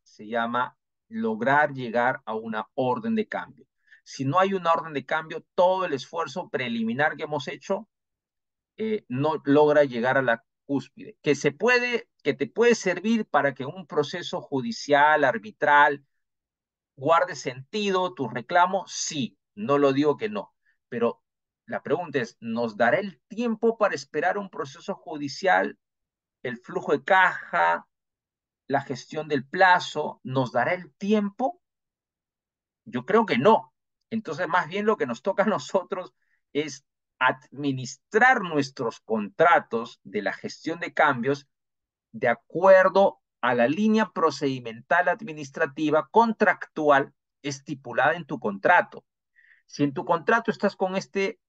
se llama lograr llegar a una orden de cambio. Si no hay una orden de cambio, todo el esfuerzo preliminar que hemos hecho no logra llegar a la cúspide. Que te puede servir para que un proceso judicial, arbitral, guarde sentido tu reclamo, sí, no lo digo que no, pero la pregunta es, ¿nos dará el tiempo para esperar un proceso judicial, el flujo de caja, la gestión del plazo? ¿Nos dará el tiempo? Yo creo que no. Entonces, más bien lo que nos toca a nosotros es administrar nuestros contratos de la gestión de cambios de acuerdo a la línea procedimental administrativa contractual estipulada en tu contrato. Si en tu contrato estás con este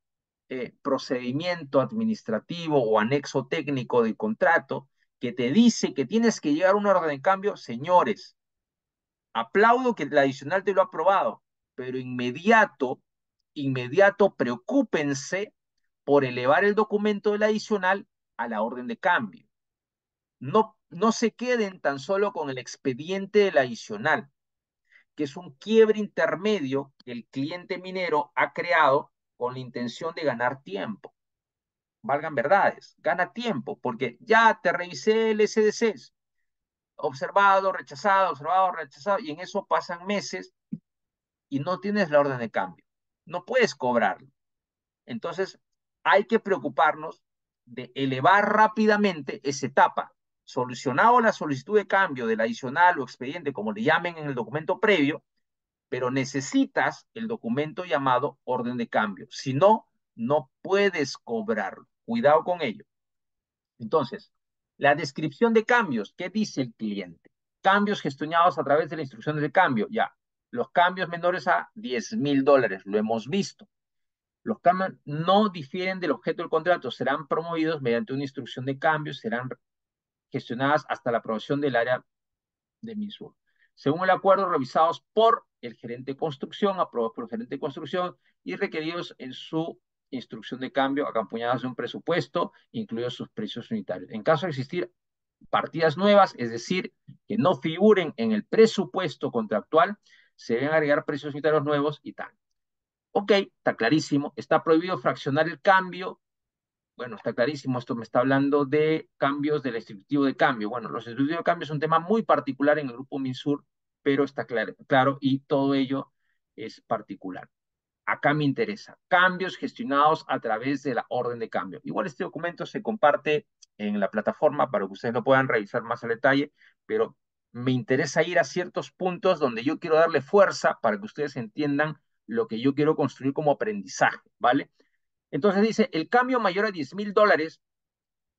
procedimiento administrativo o anexo técnico del contrato que te dice que tienes que llegar a una orden de cambio, señores, aplaudo que el adicional te lo ha aprobado, pero inmediato preocúpense por elevar el documento del adicional a la orden de cambio. No se queden tan solo con el expediente del adicional, que es un quiebre intermedio que el cliente minero ha creado con la intención de ganar tiempo. Valgan verdades, gana tiempo, porque ya te revisé el SDC, observado, rechazado, y en eso pasan meses y no tienes la orden de cambio. No puedes cobrarlo. Entonces, hay que preocuparnos de elevar rápidamente esa etapa. Solucionado la solicitud de cambio del adicional o expediente, como le llamen en el documento previo, pero necesitas el documento llamado orden de cambio. Si no, no puedes cobrarlo. Cuidado con ello. Entonces, la descripción de cambios, ¿qué dice el cliente? Cambios gestionados a través de las instrucciones de cambio. Ya, los cambios menores a $10,000, lo hemos visto. Los cambios no difieren del objeto del contrato, serán promovidos mediante una instrucción de cambio, serán gestionadas hasta la aprobación del área de MISUR. Según el acuerdo, revisados por el gerente de construcción, aprobados por el gerente de construcción y requeridos en su instrucción de cambio acompañadas de un presupuesto, incluidos sus precios unitarios. En caso de existir partidas nuevas, es decir, que no figuren en el presupuesto contractual, se deben agregar precios unitarios nuevos y tal. Ok, está clarísimo. Está prohibido fraccionar el cambio. Bueno, está clarísimo. Esto me está hablando de cambios del distributivo de cambio. Bueno, los distributivos de cambio es un tema muy particular en el grupo Minsur, pero está claro y todo ello es particular. Acá me interesa. Cambios gestionados a través de la orden de cambio. Igual este documento se comparte en la plataforma para que ustedes lo puedan revisar más al detalle, pero me interesa ir a ciertos puntos donde yo quiero darle fuerza para que ustedes entiendan lo que yo quiero construir como aprendizaje, ¿vale? Entonces dice, el cambio mayor a $10,000,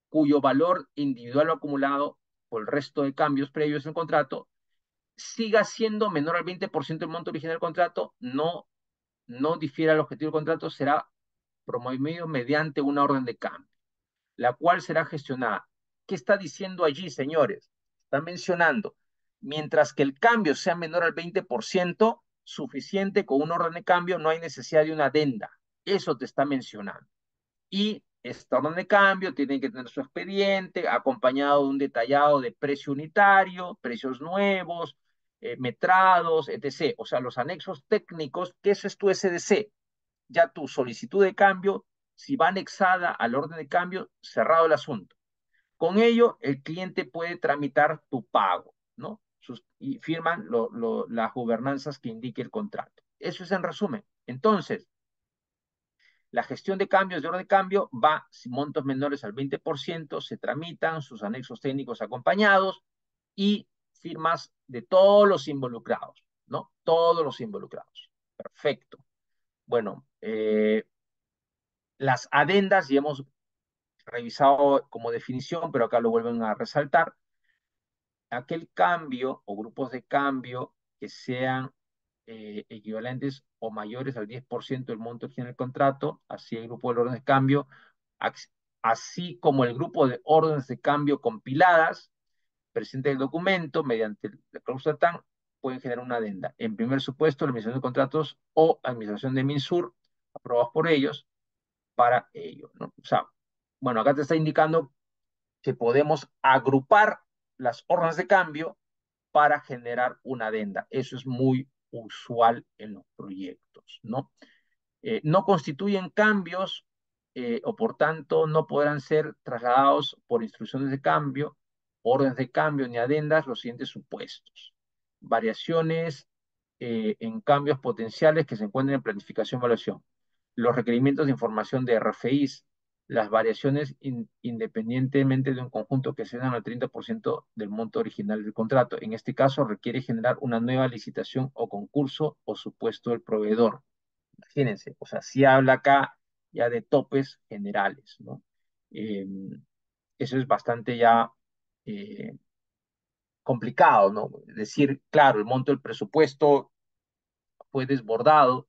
cuyo valor individual o acumulado por el resto de cambios previos en el contrato, siga siendo menor al 20% del monto original del contrato, no difiera el objetivo del contrato, será promovido mediante una orden de cambio, la cual será gestionada. ¿Qué está diciendo allí, señores? Está mencionando, mientras que el cambio sea menor al 20%, suficiente con una orden de cambio, no hay necesidad de una adenda. Eso te está mencionando. Y esta orden de cambio tiene que tener su expediente acompañado de un detallado de precio unitario, precios nuevos, metrados, etc. O sea, los anexos técnicos, que eso es tu SDC. Ya tu solicitud de cambio, si va anexada al orden de cambio, cerrado el asunto. Con ello, el cliente puede tramitar tu pago, ¿no? Y firman las gobernanzas que indique el contrato. Eso es en resumen. Entonces, la gestión de cambios de orden de cambio va, si montos menores al 20%, se tramitan sus anexos técnicos acompañados y firmas de todos los involucrados, ¿no? Todos los involucrados. Perfecto. Bueno, las adendas ya hemos revisado como definición, pero acá lo vuelven a resaltar. Aquel cambio o grupos de cambio que sean equivalentes o mayores al 10% del monto original del contrato, así el grupo de órdenes de cambio, así como el grupo de órdenes de cambio compiladas, presente el documento, mediante la cláusula TAN, pueden generar una adenda. En primer supuesto, la administración de contratos o administración de MINSUR, aprobados por ellos, para ello, ¿no? O sea, bueno, acá te está indicando que podemos agrupar las órdenes de cambio para generar una adenda. Eso es muy usual en los proyectos, ¿no? No constituyen cambios o por tanto no podrán ser trasladados por instrucciones de cambio, órdenes de cambio ni adendas los siguientes supuestos. Variaciones en cambios potenciales que se encuentren en planificación y evaluación. Los requerimientos de información de RFIs, las variaciones independientemente de un conjunto que sean al 30% del monto original del contrato. En este caso requiere generar una nueva licitación o concurso o supuesto del proveedor. Imagínense, o sea, sí habla acá ya de topes generales, ¿no? Eh, Eso es bastante ya eh, complicado, ¿no? Es decir, claro, el monto del presupuesto fue desbordado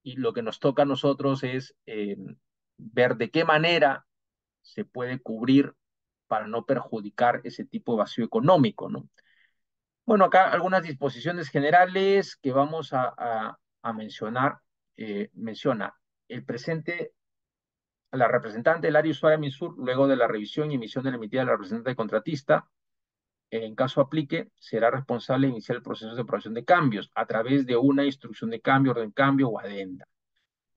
y lo que nos toca a nosotros es ver de qué manera se puede cubrir para no perjudicar ese tipo de vacío económico, ¿no? Bueno, acá algunas disposiciones generales que vamos a mencionar. Menciona el presente, la representante del área usuaria MINSUR, luego de la revisión y emisión de la emitida de la representante del contratista, en caso aplique, será responsable de iniciar el proceso de aprobación de cambios a través de una instrucción de cambio, orden de cambio o adenda.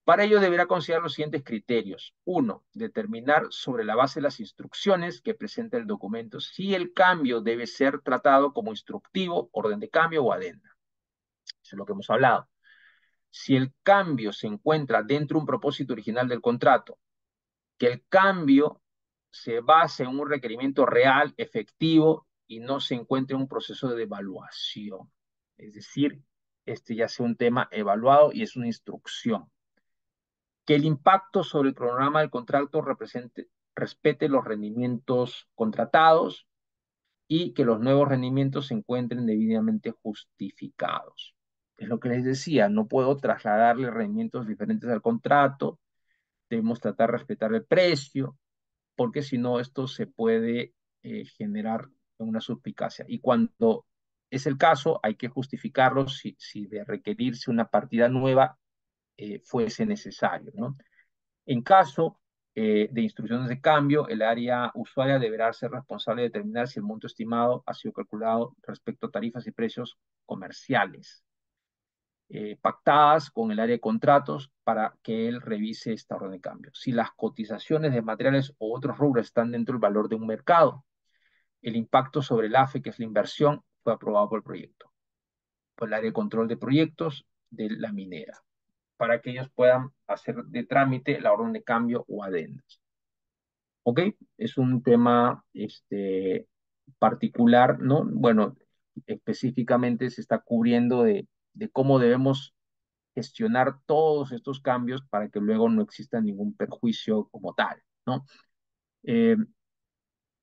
Para ello deberá considerar los siguientes criterios. Uno, determinar sobre la base de las instrucciones que presenta el documento si el cambio debe ser tratado como instructivo, orden de cambio o adenda. Eso es lo que hemos hablado. Si el cambio se encuentra dentro de un propósito original del contrato, que el cambio se base en un requerimiento real, efectivo, y no se encuentre en un proceso de devaluación. Es decir, este ya sea un tema evaluado y es una instrucción. Que el impacto sobre el cronograma del contrato respete los rendimientos contratados y que los nuevos rendimientos se encuentren debidamente justificados. Es lo que les decía, no puedo trasladarle rendimientos diferentes al contrato, debemos tratar de respetar el precio, porque si no esto se puede generar una suspicacia. Y cuando es el caso, hay que justificarlo si de requerirse una partida nueva fuese necesario, ¿no? En caso de instrucciones de cambio, el área usuaria deberá ser responsable de determinar si el monto estimado ha sido calculado respecto a tarifas y precios comerciales, pactadas con el área de contratos para que él revise esta orden de cambio. Si las cotizaciones de materiales o otros rubros están dentro del valor de un mercado, el impacto sobre el AFE, que es la inversión, fue aprobado por el proyecto, por el área de control de proyectos de la minera, para que ellos puedan hacer de trámite la orden de cambio o adendas. ¿Ok? Es un tema particular, ¿no? Bueno, específicamente se está cubriendo de cómo debemos gestionar todos estos cambios para que luego no exista ningún perjuicio como tal, ¿no? Eh,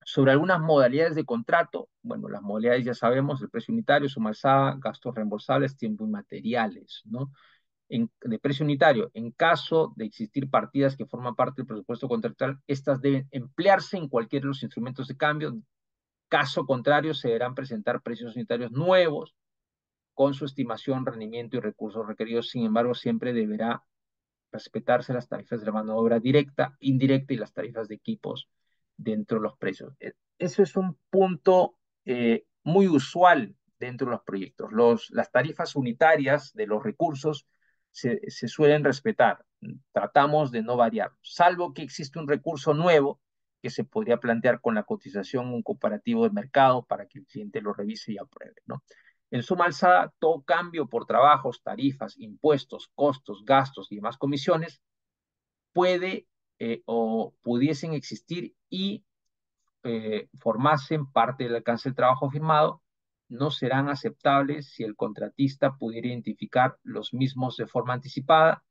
sobre algunas modalidades de contrato, bueno, las modalidades ya sabemos, el precio unitario, suma alzada, gastos reembolsables, tiempo y materiales, ¿no? De precio unitario, en caso de existir partidas que forman parte del presupuesto contractual, estas deben emplearse en cualquiera de los instrumentos de cambio. Caso contrario, se deberán presentar precios unitarios nuevos con su estimación, rendimiento y recursos requeridos. Sin embargo, siempre deberá respetarse las tarifas de la mano de obra directa, indirecta y las tarifas de equipos dentro de los precios. Eso es un punto muy usual dentro de los proyectos. Las tarifas unitarias de los recursos se suelen respetar. Tratamos de no variar, salvo que existe un recurso nuevo que se podría plantear con la cotización, un comparativo de mercado para que el cliente lo revise y apruebe, ¿no? En suma alzada, todo cambio por trabajos, tarifas, impuestos, costos, gastos y demás comisiones puede o pudiesen existir y formasen parte del alcance del trabajo firmado, no serán aceptables si el contratista pudiera identificar los mismos de forma anticipada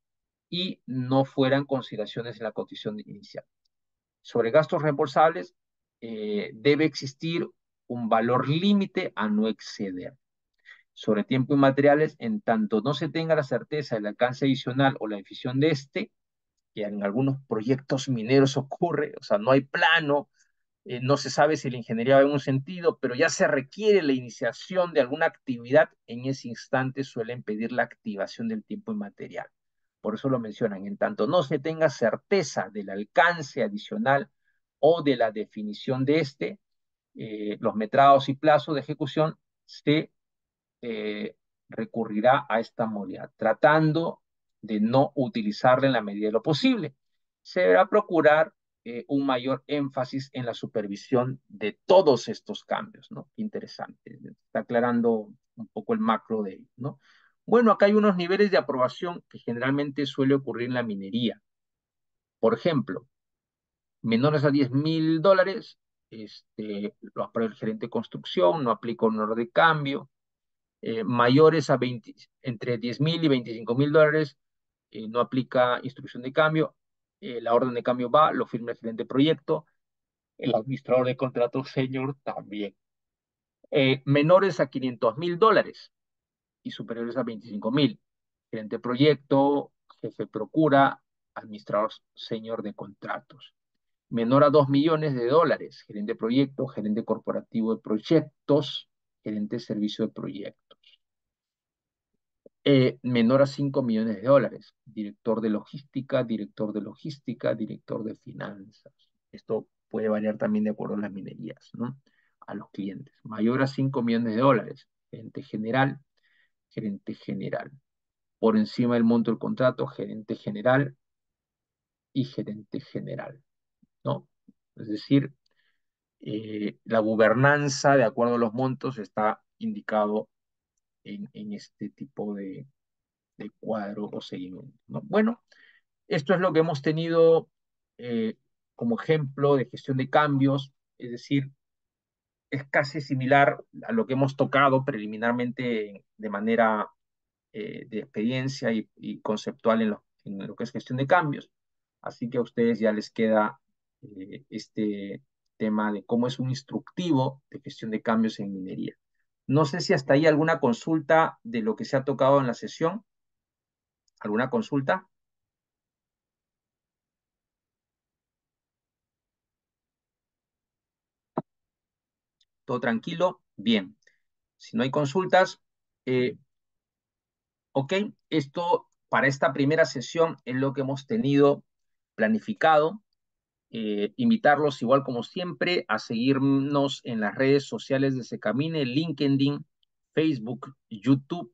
y no fueran consideraciones en la cotización inicial. Sobre gastos reembolsables, debe existir un valor límite a no exceder. Sobre tiempo y materiales, en tanto no se tenga la certeza del alcance adicional o la definición de este, que en algunos proyectos mineros ocurre, o sea, no hay plano, no se sabe si la ingeniería va en un sentido, pero ya se requiere la iniciación de alguna actividad, en ese instante suelen pedir la activación del tiempo inmaterial. Por eso lo mencionan, en tanto no se tenga certeza del alcance adicional o de la definición de este, los metrados y plazos de ejecución se eh, recurrirá a esta modalidad, tratando de no utilizarla en la medida de lo posible. Se deberá procurar un mayor énfasis en la supervisión de todos estos cambios, ¿no? Interesante. Está aclarando un poco el macro de ello, ¿no? Bueno, acá hay unos niveles de aprobación que generalmente suele ocurrir en la minería. Por ejemplo, menores a $10,000, lo aprueba el gerente de construcción, no aplica honor de cambio. Mayores a 20, entre 10,000 y $25,000, no aplica instrucción de cambio. La orden de cambio va, lo firma el gerente de proyecto, el administrador de contrato senior también. Menores a $500,000 y superiores a 25,000. Gerente de proyecto, jefe de procura, administrador senior de contratos. Menor a $2,000,000, gerente de proyecto, gerente corporativo de proyectos, gerente de servicio de proyectos. Menor a $5,000,000, director de logística, director de logística, director de finanzas. Esto puede variar también de acuerdo a las minerías, ¿no? A los clientes. Mayor a $5,000,000, gerente general, gerente general. Por encima del monto del contrato, gerente general y gerente general, ¿no? Es decir, la gobernanza, de acuerdo a los montos, está indicado en este tipo de cuadro o seguimiento, ¿no? Bueno, esto es lo que hemos tenido eh, como ejemplo de gestión de cambios, es decir, es casi similar a lo que hemos tocado preliminarmente de manera de experiencia y conceptual en lo que es gestión de cambios. Así que a ustedes ya les queda este tema de cómo es un instructivo de gestión de cambios en minería. No sé si hasta ahí alguna consulta de lo que se ha tocado en la sesión. ¿Alguna consulta? ¿Todo tranquilo? Bien. Si no hay consultas, eh, ok, esto para esta primera sesión es lo que hemos tenido planificado. Invitarlos, igual como siempre, a seguirnos en las redes sociales de Secamine, LinkedIn, Facebook, YouTube,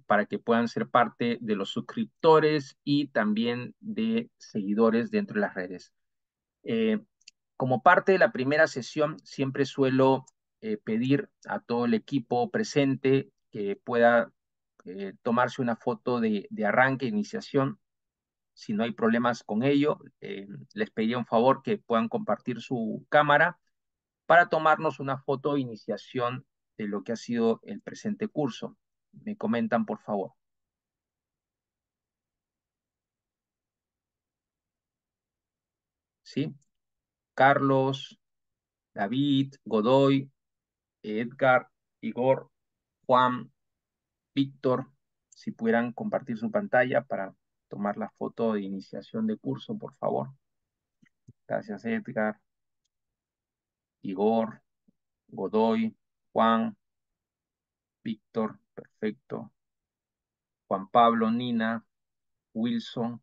para que puedan ser parte de los suscriptores y también de seguidores dentro de las redes. Eh, como parte de la primera sesión, siempre suelo pedir a todo el equipo presente que pueda tomarse una foto de arranque, iniciación. Si no hay problemas con ello, les pediría un favor que puedan compartir su cámara para tomarnos una foto de iniciación de lo que ha sido el presente curso. Me comentan, por favor. ¿Sí? Carlos, David, Godoy, Edgar, Igor, Juan, Víctor, si pudieran compartir su pantalla para tomar la foto de iniciación de curso, por favor. Gracias, Edgar, Igor, Godoy, Juan, Víctor, perfecto. Juan Pablo, Nina, Wilson,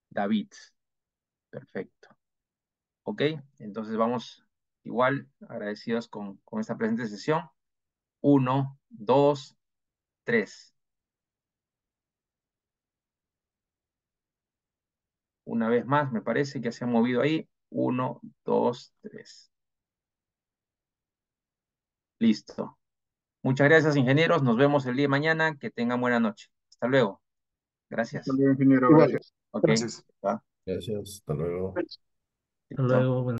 David, perfecto. Ok, entonces vamos igual, agradecidos con esta presente sesión. 1, 2, 3. Una vez más, me parece que se ha movido ahí. 1, 2, 3. Listo. Muchas gracias, ingenieros. Nos vemos el día de mañana. Que tengan buena noche. Hasta luego. Hasta Gracias. luego, ingeniero, Igual, gracias. Ok. gracias. Va. Gracias, hasta luego. Hasta Listo. luego.